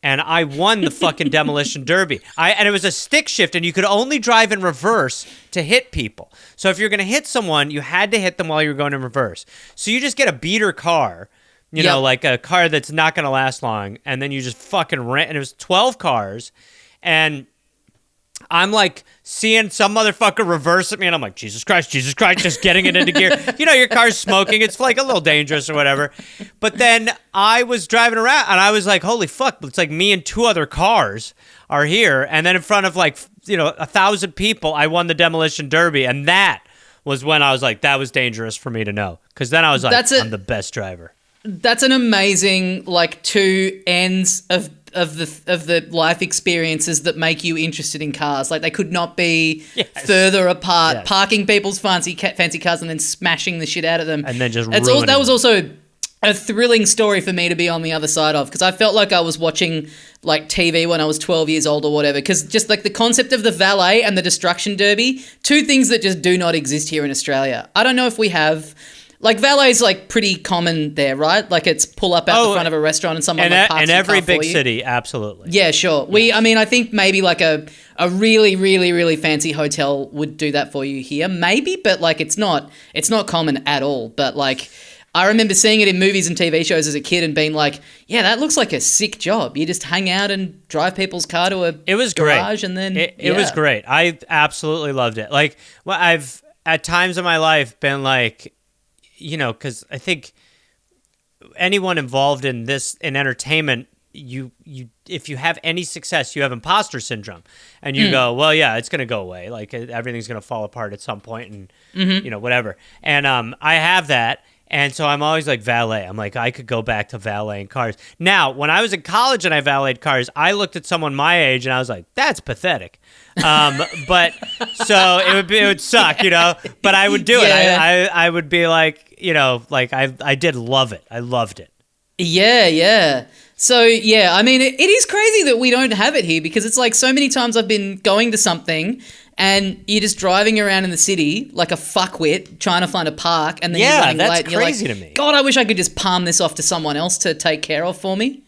S2: And I won the fucking demolition derby. And it was a stick shift, and you could only drive in reverse to hit people. So if you're going to hit someone, you had to hit them while you were going in reverse. So you just get a beater car, like a car that's not going to last long, and then you just fucking ran. And it was 12 cars, and I'm like seeing some motherfucker reverse at me, and I'm like, Jesus Christ, just getting it into gear. Your car's smoking. It's like a little dangerous or whatever. But then I was driving around, and I was like, holy fuck, it's like me and 2 other cars are here. And then in front of 1,000 people, I won the demolition derby. And that was when I was like, that was dangerous for me to know. Because then I was like, I'm the best driver.
S1: That's an amazing, 2 ends of the life experiences that make you interested in cars. Like they could not be further apart. Yes. Parking people's fancy cars and then smashing the shit out of them,
S2: and then just
S1: that was also a thrilling story for me to be on the other side of, because I felt like I was watching TV when I was 12 years old or whatever. Because just the concept of the valet and the destruction derby, 2 things that just do not exist here in Australia. I don't know if we have. Valet's pretty common there, right? It's pull up out the front of a restaurant and someone parks
S2: in every big city, absolutely.
S1: Yeah, sure. Yeah. I think maybe a really, really, really fancy hotel would do that for you here, maybe, but it's not common at all. But I remember seeing it in movies and TV shows as a kid and being like, yeah, that looks like a sick job. You just hang out and drive people's car to a garage, and then
S2: it was great. I absolutely loved it. I've at times in my life been because I think anyone involved in entertainment, you if you have any success, you have imposter syndrome, and you go, well, yeah, it's gonna go away. Everything's gonna fall apart at some point, and whatever. And I have that, and so I'm always valet. I'm like, I could go back to valeting cars. Now, when I was in college and I valeted cars, I looked at someone my age and I was like, that's pathetic. But so it would suck, but I would do it. I would be I did love it. I loved it.
S1: Yeah. So, yeah, I mean, it is crazy that we don't have it here, because it's so many times I've been going to something and you're just driving around in the city like a fuckwit trying to find a park, and then you're running late.
S2: That's crazy to me.
S1: God, I wish I could just palm this off to someone else to take care of for me.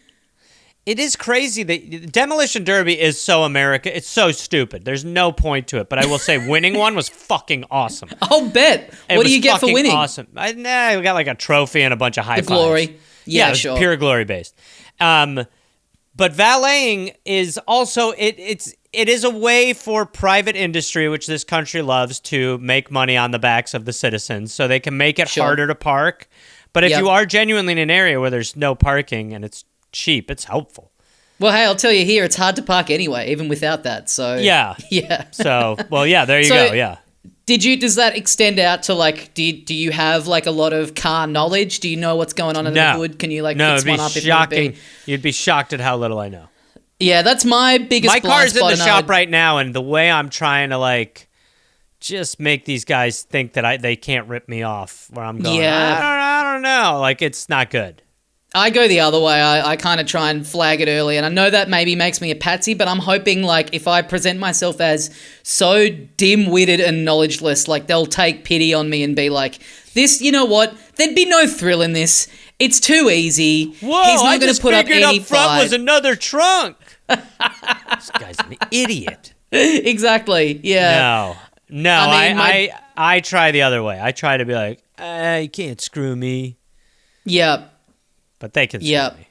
S2: It is crazy that Demolition Derby is so America. It's so stupid. There's no point to it. But I will say winning one was fucking awesome.
S1: I'll bet. What do you get for winning?
S2: Awesome. We got a trophy and a bunch of high fives.
S1: The glory. Yeah,
S2: it
S1: sure.
S2: Was pure glory based. But valeting is also, it is a way for private industry, which this country loves, to make money on the backs of the citizens, so they can make it harder to park. But if you are genuinely in an area where there's no parking and it's cheap, it's helpful.
S1: Well, hey, I'll tell you here, it's hard to park anyway, even without that. So
S2: Yeah.
S1: yeah.
S2: So, well, yeah, there you
S1: So-
S2: go. Yeah.
S1: Does that extend out to like, do you have like a lot of car knowledge? Do you know what's going on in the hood? Can you like
S2: No,
S1: fix
S2: it'd be
S1: one up
S2: shocking.
S1: if need be?
S2: You'd be shocked at how little I know.
S1: Yeah, that's my biggest
S2: My
S1: blind
S2: car's in
S1: spot,
S2: the
S1: and I
S2: shop
S1: would-
S2: right now, and the way I'm trying to like just make these guys think that they can't rip me off, where I'm going,
S1: Yeah.
S2: I don't know. Like, it's not good.
S1: I go the other way. I kind of try and flag it early, and I know that maybe makes me a patsy, but I'm hoping like if I present myself as so dim-witted and knowledgeless, like they'll take pity on me and be like, "This, you know what? There'd be no thrill in this. It's too easy.
S2: Whoa,
S1: He's
S2: I
S1: not going
S2: just
S1: to put up
S2: figured
S1: any
S2: up front
S1: fight."
S2: was another trunk. This guy's an idiot.
S1: Exactly. Yeah.
S2: No,
S1: I mean,
S2: I try the other way. I try to be like, you can't screw me,
S1: Yeah.
S2: but they can screw
S1: Yeah.
S2: me.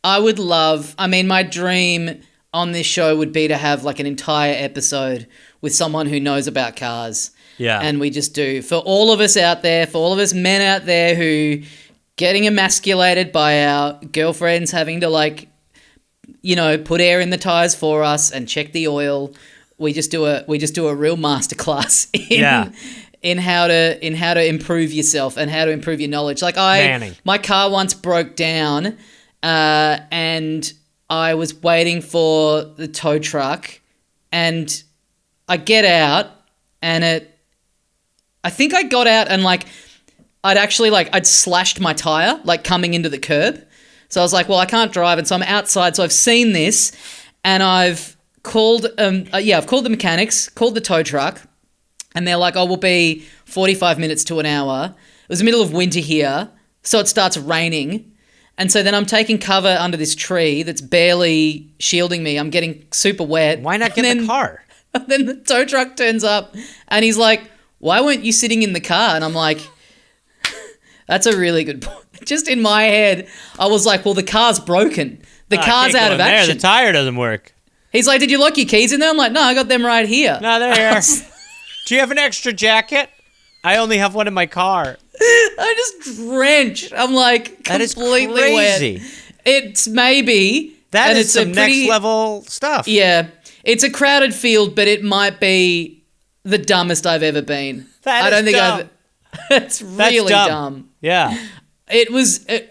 S1: I would love, I mean, my dream on this show would be to have like an entire episode with someone who knows about cars.
S2: Yeah.
S1: And we just do, for all of us out there, for all of us men out there who getting emasculated by our girlfriends having to like, you know, put air in the tires for us and check the oil. We just do a real masterclass in how to improve yourself and how to improve your knowledge. Like
S2: Manning.
S1: my car once broke down, and I was waiting for the tow truck, and I get out, and I think I got out and like I'd slashed my tire like coming into the curb. So I was like, well, I can't drive, and so I'm outside. So I've seen this, and I've called the mechanics, called the tow truck, and they're like, oh, we'll be 45 minutes to an hour. It was the middle of winter here, so it starts raining. And so then I'm taking cover under this tree that's barely shielding me. I'm getting super wet.
S2: Why not get in the car?
S1: And then the tow truck turns up, and he's like, why weren't you sitting in the car? And I'm like, that's a really good point. Just in my head, I was like, well, the car's broken. The car's out of action.
S2: The tire doesn't work.
S1: He's like, did you lock your keys in there? I'm like, no, I got them right here.
S2: No, they're here. Do you have an extra jacket? I only have one in my car.
S1: I just drenched. I'm like,
S2: That is
S1: completely
S2: crazy.
S1: wet. It's maybe.
S2: That
S1: and
S2: is
S1: it's
S2: some
S1: a pretty,
S2: next level stuff.
S1: Yeah. It's a crowded field, but it might be the dumbest I've ever been.
S2: That is dumb.
S1: It's really dumb.
S2: Yeah.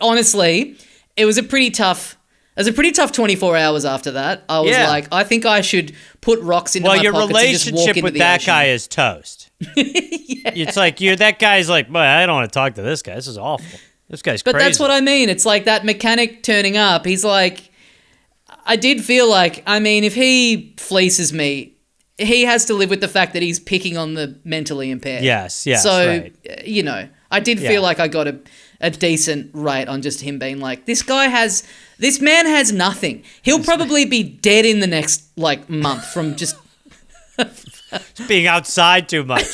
S1: Honestly, it was a pretty tough 24 hours after that. I was like, I think I should put rocks into my
S2: your
S1: pockets and just walk
S2: relationship
S1: into
S2: with
S1: the
S2: that
S1: ocean.
S2: guy is toast. It's like that guy's like, boy, I don't want to talk to this guy. This is awful. This guy's
S1: But
S2: crazy.
S1: that's what I mean. It's like that mechanic turning up. He's like, I did feel like, I mean, if he fleeces me, he has to live with the fact that he's picking on the mentally impaired.
S2: Yes,
S1: So,
S2: right.
S1: you know, I did feel like I got a decent rate on just him being like, this man has nothing. He'll probably be dead in the next, like, month from just...
S2: Being outside too much.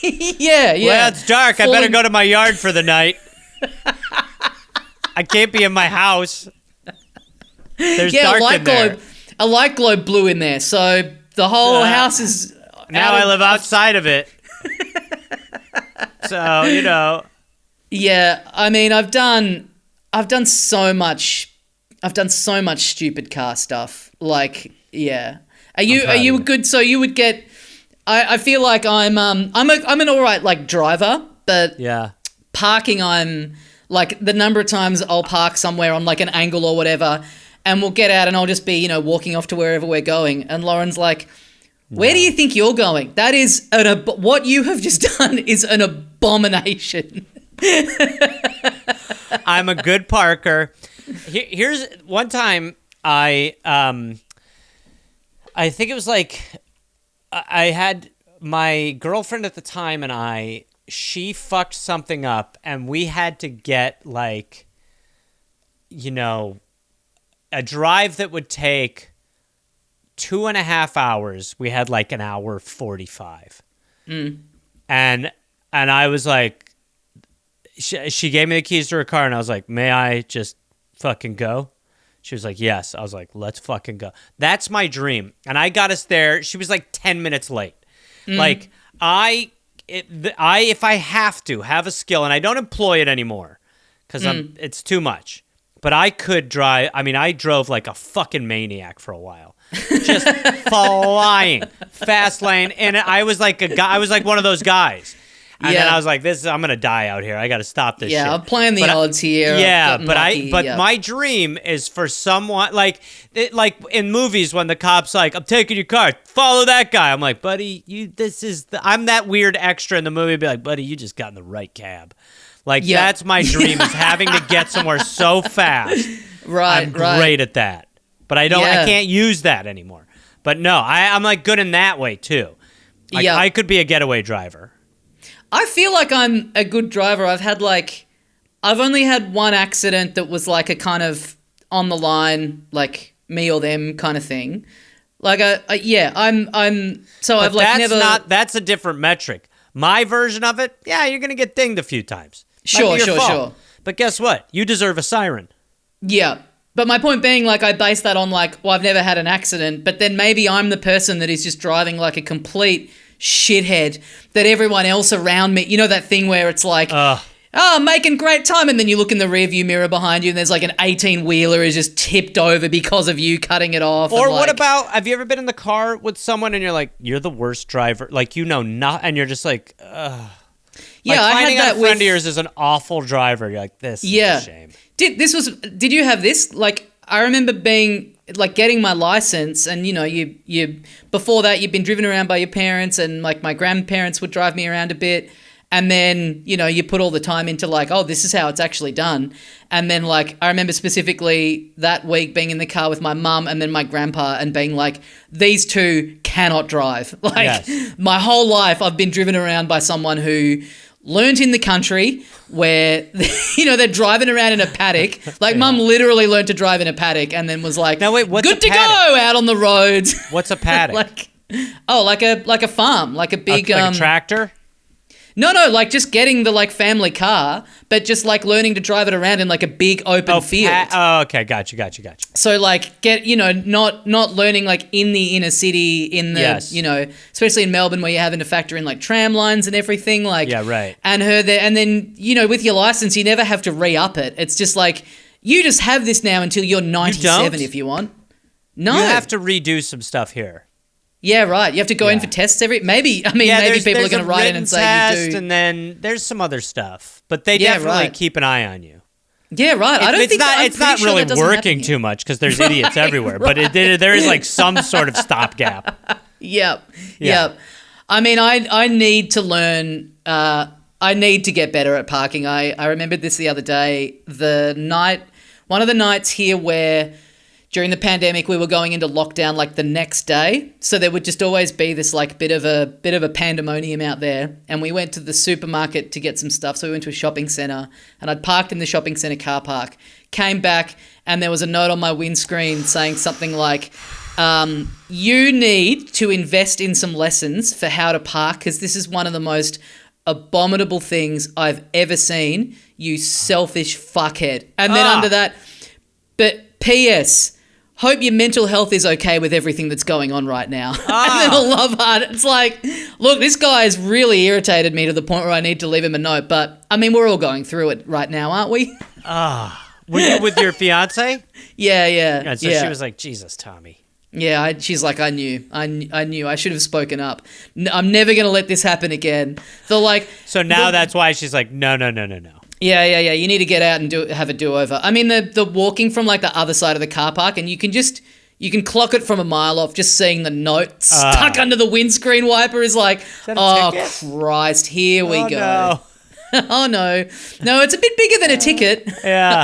S1: yeah.
S2: Well, it's dark. I better go to my yard for the night. I can't be in my house. There's dark in there.
S1: A light globe blew in there, so the whole house is...
S2: Now I live outside of it. So, you know.
S1: Yeah, I mean, I've done so much stupid car stuff. Like, yeah. Are you good? So you would get... I feel like I'm an all right, like, driver, but
S2: Yeah.
S1: parking, I'm... Like, the number of times I'll park somewhere on, like, an angle or whatever, and we'll get out and I'll just be, you know, walking off to wherever we're going. And Lauren's like, where do you think you're going? That is what you have just done is an abomination.
S2: I'm a good parker. Here's one time I think it was like I had my girlfriend at the time and she fucked something up and we had to get like, you know, a drive that would take 2.5 hours. We had like an hour 45. And I was like, she gave me the keys to her car and I was like, may I just fucking go? She was like, yes. I was like, let's fucking go. That's my dream. And I got us there. She was like 10 minutes late. Like if I have to have a skill, and I don't employ it anymore because it's too much. but I could drive. I mean, I drove like a fucking maniac for a while, just flying fast lane, and I was like a guy. I was like one of those guys. And then I was like, I'm going to die out here. I got to stop this shit.
S1: Yeah, I'm playing the odds here.
S2: Yeah, but my dream is for someone, like in movies when the cop's like, I'm taking your car, follow that guy. I'm like, buddy, I'm that weird extra in the movie. Be like, buddy, you just got in the right cab. Like, that's my dream, is having to get somewhere so fast.
S1: Right,
S2: I'm great at that. But I can't use that anymore. But no, I'm like good in that way too. Like, I could be a getaway driver.
S1: I feel like I'm a good driver. I've only had one accident that was like a kind of on the line, like me or them kind of thing. Like,
S2: That's a different metric. My version of it, you're going to get dinged a few times.
S1: Sure.
S2: But guess what? You deserve a siren.
S1: Yeah. But my point being, like, I base that on like, well, I've never had an accident, but then maybe I'm the person that is just driving like a complete shithead that everyone else around me, you know, that thing where it's like, making great time, and then you look in the rearview mirror behind you and there's like an 18-wheeler is just tipped over because of you cutting it off.
S2: Or what about, have you ever been in the car with someone and you're like, you're the worst driver, like, you know, not, and you're just like, ugh.
S1: Yeah,
S2: like,
S1: I
S2: finding
S1: had that
S2: out a friend of yours is an awful driver. You're like, this is a shame.
S1: Did you have this? Like, I remember getting my license, and you know, you before that you've been driven around by your parents, and like my grandparents would drive me around a bit, and then, you know, you put all the time into like, oh, this is how it's actually done. And then like, I remember specifically that week being in the car with my mum and then my grandpa and being like, these two cannot drive. Like, my whole life I've been driven around by someone who learned in the country where, you know, they're driving around in a paddock. Like, Mum literally learned to drive in a paddock and then was like,
S2: now wait, what's
S1: good to go out on the roads.
S2: What's a paddock?
S1: like a farm, like a big...
S2: like a tractor?
S1: No, like just getting the like family car, but just like learning to drive it around in like a big open field.
S2: Okay, got you.
S1: So like not learning like in the inner city you know, especially in Melbourne where you're having to factor in like tram lines and everything, like,
S2: yeah, right.
S1: And then, you know, with your license you never have to re-up it. It's just like, you just have this now until you're 97 if you want. No.
S2: You have to redo some stuff here.
S1: Yeah, right. You have to go in for tests maybe people are going to write in and say you do. And
S2: then there's some other stuff, but they definitely keep an eye on you.
S1: Yeah, right.
S2: It's not really working too much because there's idiots everywhere, but there is like some sort of stopgap.
S1: Yep. I mean, I need to learn. I need to get better at parking. I remembered this the other day. One of the nights here where, during the pandemic, we were going into lockdown like the next day. So there would just always be this like bit of a pandemonium out there. And we went to the supermarket to get some stuff. So we went to a shopping centre and I'd parked in the shopping centre car park, came back and there was a note on my windscreen saying something like, you need to invest in some lessons for how to park because this is one of the most abominable things I've ever seen, you selfish fuckhead. And then under that, but P.S., hope your mental health is okay with everything that's going on right now. And then a love heart. It's like, look, this guy has really irritated me to the point where I need to leave him a note. But, I mean, we're all going through it right now, aren't we?
S2: Were you with your fiance?
S1: Yeah.
S2: And so she was like, Jesus, Tommy.
S1: Yeah, she's like, I knew. I should have spoken up. I'm never going to let this happen again. So now
S2: that's why she's like, no.
S1: Yeah. You need to get out and have a do-over. I mean, the walking from like the other side of the car park, and you can clock it from a mile off. Just seeing the note stuck under the windscreen wiper is like, oh Christ, here we go.
S2: No.
S1: Oh no, it's a bit bigger than a ticket.
S2: Yeah,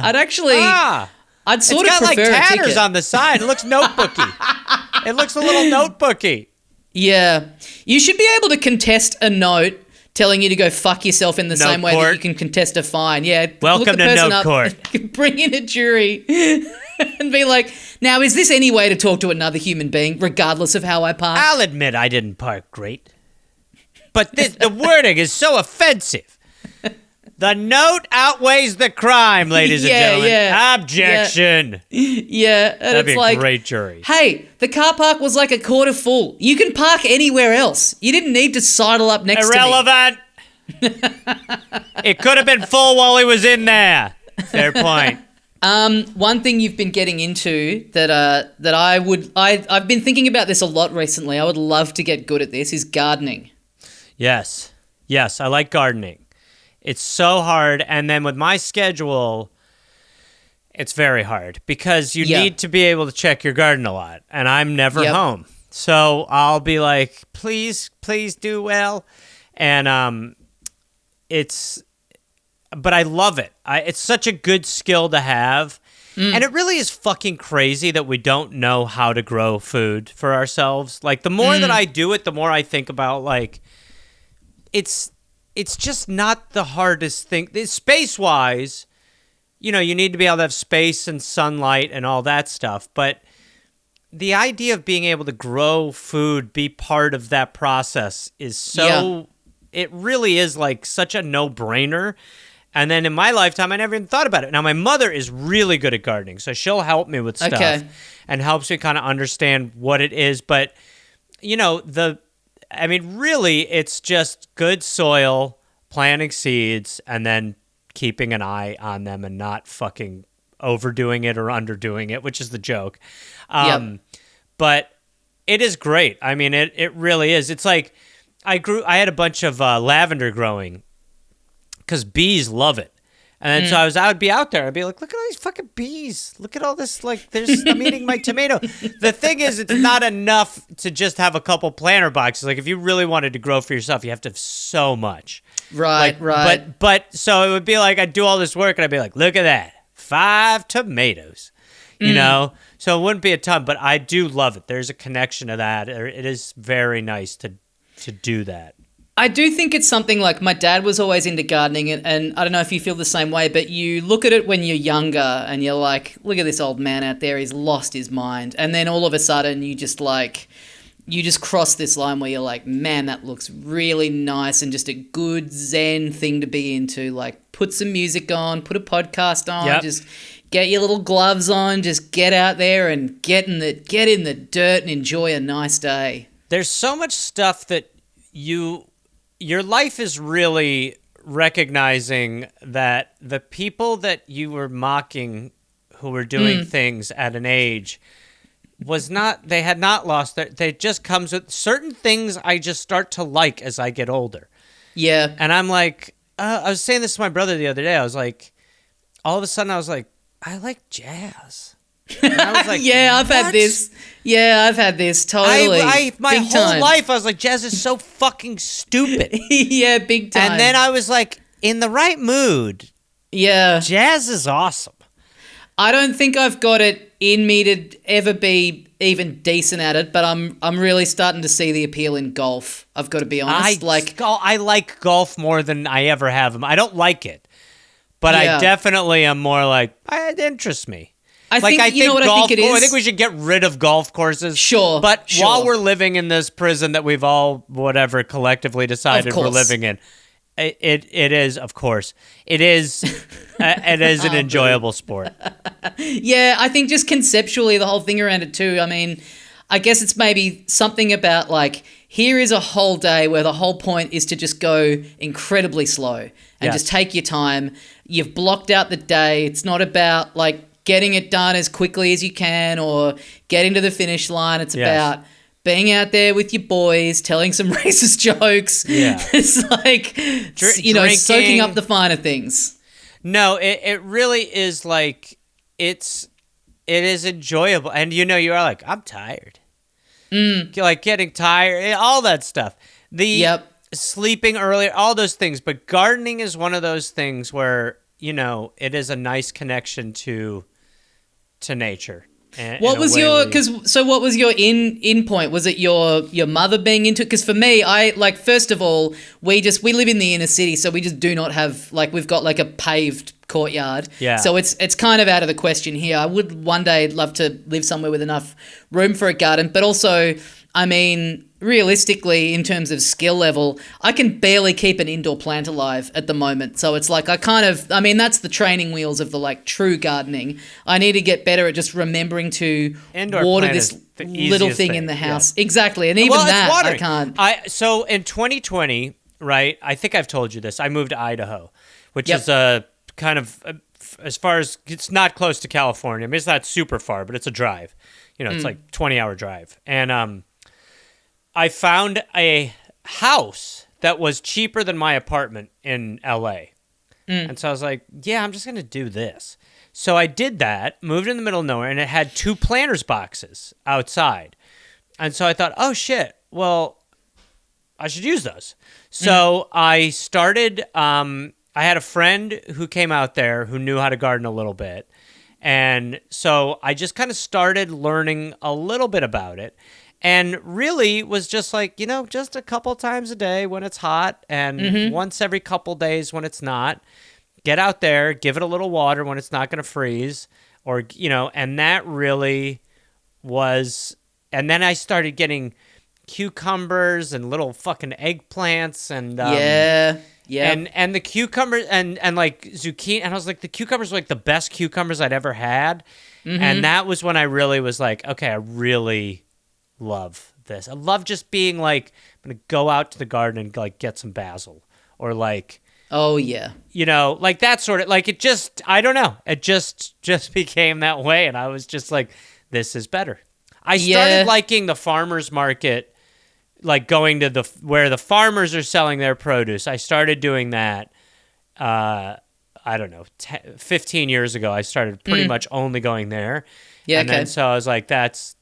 S1: I'd sort of prefer a ticket.
S2: It's got like tatters on the side. It looks notebooky. It looks a little notebooky.
S1: Yeah, you should be able to contest a note telling you to go fuck yourself in the same way that you can contest a fine. Yeah.
S2: Welcome to note court.
S1: Bring in a jury and be like, now, is this any way to talk to another human being, regardless of how I park?
S2: I'll admit I didn't park great. But the wording is so offensive. The note outweighs the crime, ladies and gentlemen. Yeah. Objection.
S1: Yeah. And
S2: that'd be a great jury.
S1: Hey, the car park was like a quarter full. You can park anywhere else. You didn't need to sidle up next to me.
S2: Irrelevant. It could have been full while he was in there. Fair point.
S1: One thing you've been getting into that I've been thinking about this a lot recently. I would love to get good at this is gardening.
S2: Yes, I like gardening. It's so hard, and then with my schedule, it's very hard because you need to be able to check your garden a lot, and I'm never home. So I'll be like, please do well, and but I love it. It's such a good skill to have. And it really is fucking crazy that we don't know how to grow food for ourselves. Like, the more that I do it, the more I think about, like, it's just not the hardest thing. Space-wise, you need to be able to have space and sunlight and all that stuff. But the idea of being able to grow food, be part of that process is so... It really is, like, such a no-brainer. And then in my lifetime, I never even thought about it. Now, my mother is really good at gardening, so she'll help me with stuff and helps me kind of understand what it is. But, really, it's just good soil, planting seeds, and then keeping an eye on them and not fucking overdoing it or underdoing it, which is the joke. But it is great. I mean, it really is. It's like I had a bunch of lavender growing, because bees love it. And then so I would be out there. I'd be like, look at all these fucking bees. Look at all this. Like, I'm eating my tomato. The thing is, it's not enough to just have a couple planter boxes. Like, if you really wanted to grow for yourself, you have to have so much.
S1: Right.
S2: But so it would be like, I'd do all this work and I'd be like, look at that. 5 tomatoes. So it wouldn't be a ton, but I do love it. There's a connection to that. It is very nice to do that.
S1: I do think it's something like my dad was always into gardening, and I don't know if you feel the same way, but you look at it when you're younger and you're like, look at this old man out there, he's lost his mind. And then all of a sudden you just cross this line where you're like, man, that looks really nice and just a good zen thing to be into. Like, put some music on, put a podcast on, just get your little gloves on, just get out there and get in the dirt and enjoy a nice day.
S2: There's so much stuff that your life is really recognizing that the people that you were mocking who were doing things at an age they had not lost they just comes with certain things I just start to like as I get older. Yeah. And I'm like, I was saying this to my brother the other day. I was like, all of a sudden I was like, I like jazz. And I was like,
S1: I've had this. Yeah, I've had this totally.
S2: My whole life, I was like, jazz is so fucking stupid.
S1: Yeah, big time.
S2: And then I was like, in the right mood. Yeah, jazz is awesome.
S1: I don't think I've got it in me to ever be even decent at it, but I'm really starting to see the appeal in golf. I've got to be honest.
S2: I like golf more than I ever have. I don't like it, but I definitely am more like, it interests me. I think it is? I think we should get rid of golf courses. Sure. But while we're living in this prison that we've all, collectively decided we're living in, it is, of course. It is an enjoyable sport.
S1: Yeah, I think just conceptually the whole thing around it too. I mean, I guess it's maybe something about like, here is a whole day where the whole point is to just go incredibly slow and just take your time. You've blocked out the day. It's not about like getting it done as quickly as you can or getting to the finish line. It's about being out there with your boys, telling some racist jokes. Yeah. It's like, drinking, soaking up the finer things.
S2: No, it really is like, it is enjoyable. And you are like, I'm tired. Like getting tired, all that stuff. Sleeping earlier, all those things. But gardening is one of those things where, it is a nice connection to nature.
S1: What was your in point? Was it your mother being into it? Because for me, first of all, we live in the inner city, so we just do not have we've got like a paved courtyard. Yeah. So it's kind of out of the question here. I would one day love to live somewhere with enough room for a garden, but also, I mean, realistically, in terms of skill level, I can barely keep an indoor plant alive at the moment. So it's like that's the training wheels of the true gardening. I need to get better at just remembering to indoor water this little thing in the house. Yeah. Exactly. And even that, I can't.
S2: So in 2020, right, I think I've told you this, I moved to Idaho, which is a kind of as far as it's not close to California. I mean, it's not super far, but it's a drive. It's like 20-hour drive. And I found a house that was cheaper than my apartment in LA. And so I was like, yeah, I'm just going to do this. So I did that, moved in the middle of nowhere, and it had 2 planters boxes outside. And so I thought, oh, shit, well, I should use those. So I started, I had a friend who came out there who knew how to garden a little bit. And so I just kind of started learning a little bit about it. And really was just like, just a couple times a day when it's hot and once every couple days when it's not. Get out there, give it a little water when it's not going to freeze or, and that really was. And then I started getting cucumbers and little fucking eggplants and and the cucumbers and like zucchini. And I was like, the cucumbers were like the best cucumbers I'd ever had. And that was when I really was like, okay, I really love this. I love just being like, I'm gonna go out to the garden and like get some basil or like,
S1: oh yeah,
S2: like that sort of like it just, I don't know, it just became that way, and I was just like, this is better. I started liking the farmers market, like going to where the farmers are selling their produce. I started doing that. I don't know, 15 years ago. I started pretty much only going there. Yeah, and then so I was like, that's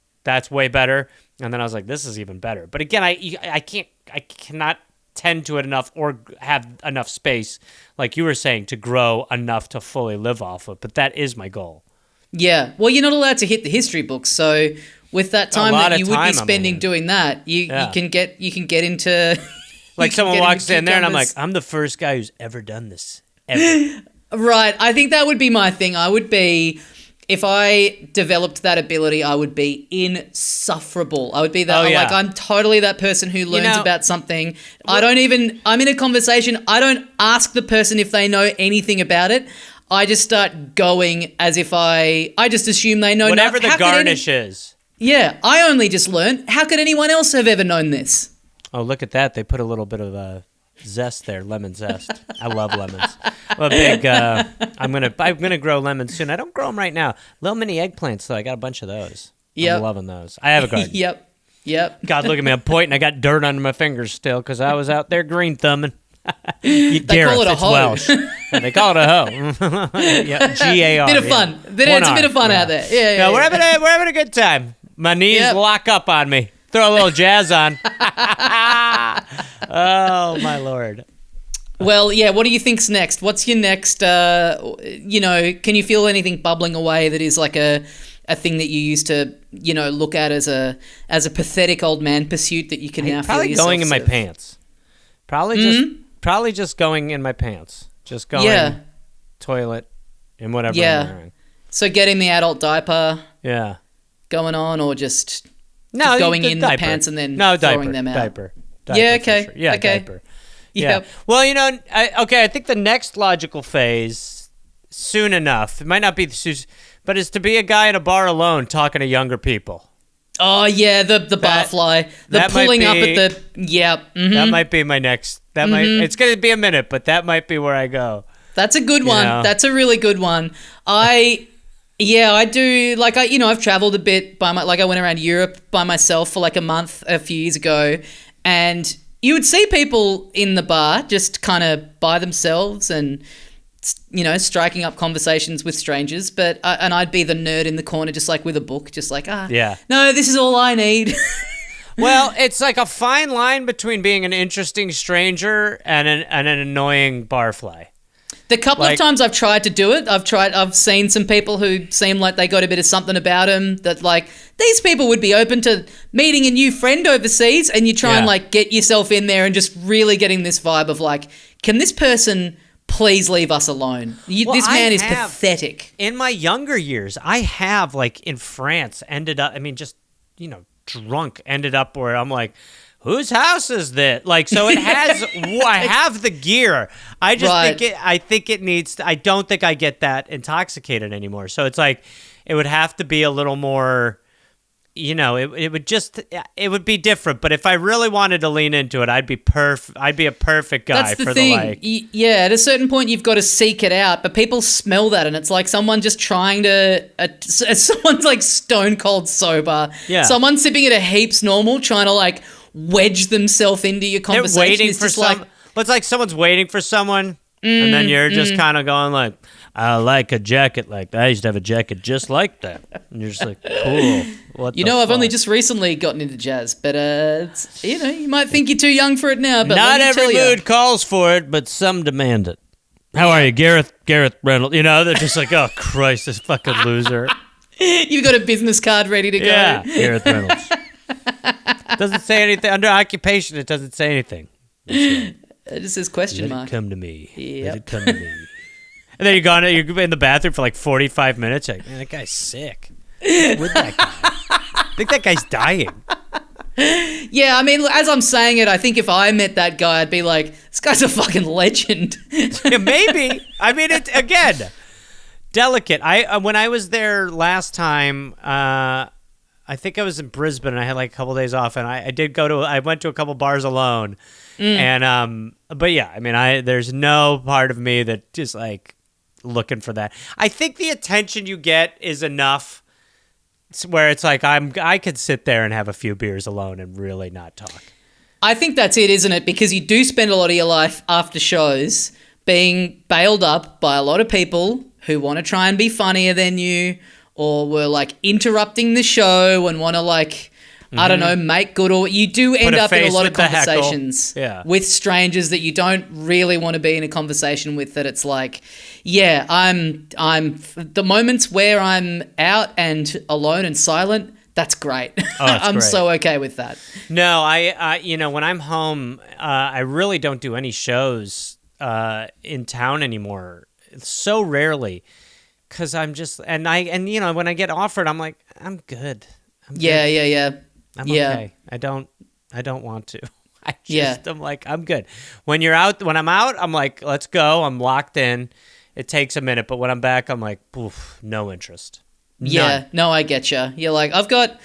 S2: way better. And then I was like, this is even better. But again, I cannot tend to it enough or have enough space, like you were saying, to grow enough to fully live off of. But that is my goal. Yeah.
S1: Well, you're not allowed to hit the history books. So with that time that you would be spending doing that, you can get into
S2: like someone walks in there and I'm like, I'm the first guy who's ever done this. Ever.
S1: Right. I think that would be my thing. I would be, if I developed that ability, I would be insufferable. I would be that, like, I'm totally that person who learns about something. I'm in a conversation, I don't ask the person if they know anything about it. I just start going as if I just assume they know.
S2: Whatever the garnish is.
S1: Yeah. I only just learned. How could anyone else have ever known this?
S2: Oh, look at that. They put a little bit of zest there, lemon zest. I love lemons. I'm a big. I'm gonna grow lemons soon. I don't grow them right now. Little mini eggplants, though. I got a bunch of those. Yep. I'm loving those. I have a garden.
S1: Yep.
S2: God, look at me. I'm pointing. I got dirt under my fingers still because I was out there green thumbing.
S1: They call it a hoe.
S2: Welsh. They call it a hoe. Yeah, GAR.
S1: Bit of fun. It's a bit of fun out there. Yeah.
S2: We're having a good time. My knees lock up on me. Throw a little jazz on. Oh, my Lord.
S1: Well, yeah, what do you think's next? What's your next, can you feel anything bubbling away that is like a thing that you used to, look at as a pathetic old man pursuit that you can now feel
S2: probably
S1: yourself
S2: going in my pants. Probably just going in my pants. Just going toilet and whatever I'm wearing.
S1: So getting the adult diaper going on, or just going in the pants and then throwing them out?
S2: Diaper.
S1: Yeah, okay.
S2: Sure. Yeah, okay. Diaper. Yeah. Well, I think the next logical phase, soon enough, it might not be, but is to be a guy in a bar alone talking to younger people.
S1: Oh, yeah, the barfly. The pulling up at the,
S2: That might be my next, it's going to be a minute, but that might be where I go.
S1: That's a good one. That's a really good one. I do, like, I've traveled a bit I went around Europe by myself for like a month a few years ago, and you would see people in the bar just kind of by themselves and, striking up conversations with strangers. But and I'd be the nerd in the corner just like with a book, just like, no, this is all I need.
S2: Well, it's like a fine line between being an interesting stranger and an annoying barfly.
S1: The couple of times I've tried to do it, I've seen some people who seem like they got a bit of something about them that, like, these people would be open to meeting a new friend overseas, and you try and, like, get yourself in there and just really getting this vibe of, like, can this person please leave us alone? This man is pathetic.
S2: In my younger years, I have, like, in France, ended up, drunk, ended up where I'm like, whose house is this? Like, so it has, I have the gear. I just think it needs to, I don't think I get that intoxicated anymore. So it's like, it would have to be a little more, it would be different. But if I really wanted to lean into it, I'd be a perfect guy.
S1: That's the
S2: for
S1: thing.
S2: the like.
S1: Yeah, at a certain point, you've got to seek it out, but people smell that, and it's like someone just trying to. Someone's like stone cold sober.
S2: Yeah.
S1: Someone sipping it a heaps normal, trying to like wedge themselves into your conversation.
S2: They're waiting
S1: it's
S2: for
S1: just like.
S2: Well, it's like someone's waiting for someone, and then you're just kind of going like, I like a jacket like that. I used to have a jacket just like that. And you're just like, cool.
S1: I've only just recently gotten into jazz, but it's, you might think you're too young for it now. But
S2: not every mood calls for it, but some demand it. How are you, Gareth Reynolds? They're just like, oh Christ, this fucking loser.
S1: You've got a business card ready to go.
S2: Yeah, Gareth Reynolds. Doesn't say anything under occupation. It doesn't say anything.
S1: It just says question mark.
S2: Let it come to me.
S1: Yep.
S2: Let it come to me. And then you're in the bathroom for like 45 minutes. You're like, man, that guy's sick. With that guy. I think that guy's dying.
S1: Yeah, I mean, as I'm saying it, I think if I met that guy, I'd be like, this guy's a fucking legend.
S2: Yeah, maybe. I mean, it's, again, delicate. When I was there last time, I think I was in Brisbane and I had like a couple days off, and I went to a couple bars alone. And, but yeah, I mean, there's no part of me that just like looking for that. I think the attention you get is enough where it's like, I could sit there and have a few beers alone and really not talk.
S1: I think that's it, isn't it? Because you do spend a lot of your life after shows being bailed up by a lot of people who want to try and be funnier than you, or were like interrupting the show and want to like, I don't know, make good, or you do end up in a lot of conversations with strangers that you don't really want to be in a conversation with, that it's like, yeah, I'm the moments where I'm out and alone and silent, that's great. Oh, I'm great. So okay with that.
S2: No, I when I'm home, I really don't do any shows in town anymore. So rarely. Cause I'm just, when I get offered, I'm like, I'm good.
S1: Yeah.
S2: I'm okay. I don't want to. I'm like, I'm good. When I'm out, I'm like, let's go. I'm locked in. It takes a minute, but when I'm back, I'm like, oof, no interest. None.
S1: Yeah, no, I get you. You're like, I've got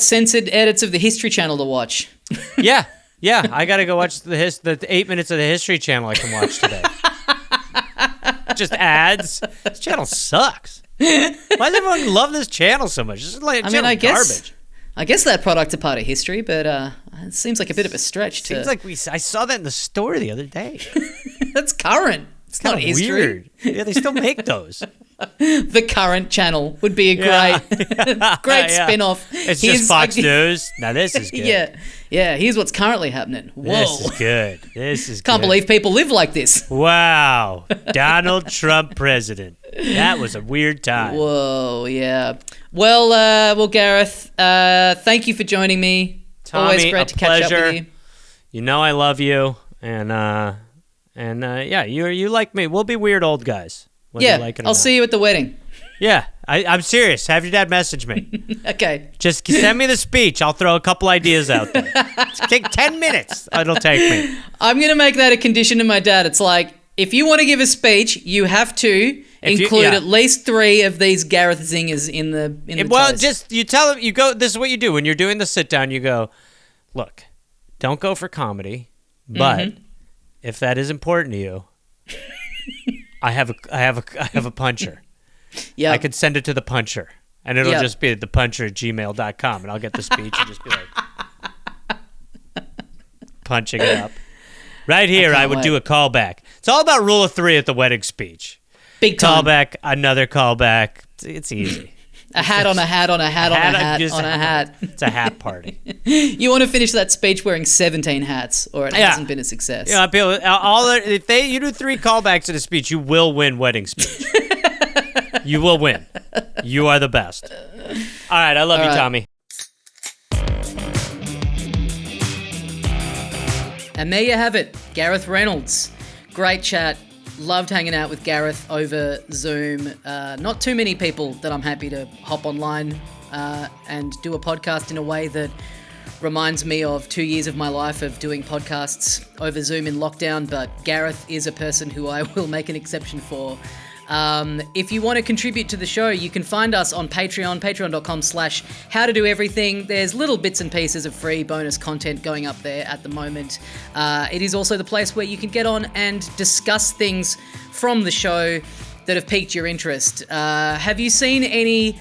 S1: censored edits of the History Channel to watch.
S2: Yeah. I got to go watch the 8 minutes of the History Channel I can watch today. Just ads. This channel sucks. Why does everyone love this channel so much? It's like garbage.
S1: I guess that product's a part of history, but it seems like a bit of a stretch.
S2: Seems like I saw that in the store the other day.
S1: That's current. It's not history.
S2: Weird. Yeah, they still make those.
S1: The Current channel would be a great spin-off.
S2: It's just Fox News. Now this is good.
S1: Yeah. Here's what's currently happening. Whoa.
S2: This is
S1: Can't believe people live like this.
S2: Wow. Donald Trump president. That was a weird time.
S1: Whoa, yeah. Well, Gareth, thank you for joining me.
S2: Tommy,
S1: always great to catch up with you.
S2: You know I love you, and you like me. We'll be weird old guys.
S1: I'll see you at the wedding.
S2: Yeah, I'm serious. Have your dad message me.
S1: Okay.
S2: Just send me the speech. I'll throw a couple ideas out there. Take 10 minutes. It'll take me.
S1: I'm going to make that a condition to my dad. It's like, if you want to give a speech, you have to include at least 3 of these Gareth zingers in the
S2: Well,
S1: toast.
S2: just, you tell him, you go, this is what you do. When you're doing the sit down, you go, look, don't go for comedy, but if that is important to you, I have a puncher. Yeah, I could send it to the puncher, and it'll just be thepuncher@gmail.com, and I'll get the speech and just be like punching it up. Right here, I would do a callback. It's all about rule of 3 at the wedding speech.
S1: Big time.
S2: Callback, another callback. It's easy.
S1: A hat on a hat on a hat on a hat on a hat.
S2: It's a hat party.
S1: You want to finish that speech wearing 17 hats, or it hasn't been a success.
S2: Yeah, people. If you do 3 callbacks in a speech, you will win wedding speech. You will win. You are the best. All right, I love you, Tommy.
S1: And there you have it, Gareth Reynolds. Great chat. Loved hanging out with Gareth over Zoom. Not too many people that I'm happy to hop online and do a podcast in a way that reminds me of 2 years of my life of doing podcasts over Zoom in lockdown, but Gareth is a person who I will make an exception for. If you want to contribute to the show, you can find us on Patreon, patreon.com/howtodoeverything. There's little bits and pieces of free bonus content going up there at the moment. It is also the place where you can get on and discuss things from the show that have piqued your interest. Have you seen any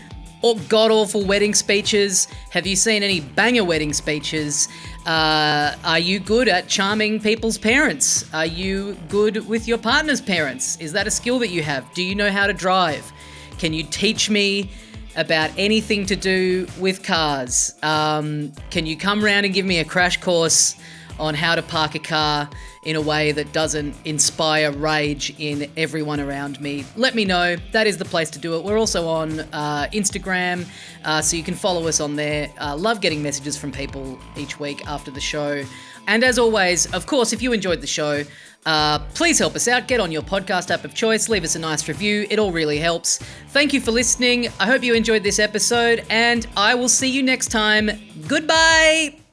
S1: god-awful wedding speeches? Have you seen any banger wedding speeches? Are you good at charming people's parents? Are you good with your partner's parents? Is that a skill that you have? Do you know how to drive? Can you teach me about anything to do with cars? Can you come around and give me a crash course on how to park a car in a way that doesn't inspire rage in everyone around me? Let me know. That is the place to do it. We're also on Instagram, so you can follow us on there. Love getting messages from people each week after the show. And as always, of course, if you enjoyed the show, please help us out. Get on your podcast app of choice. Leave us a nice review. It all really helps. Thank you for listening. I hope you enjoyed this episode, and I will see you next time. Goodbye!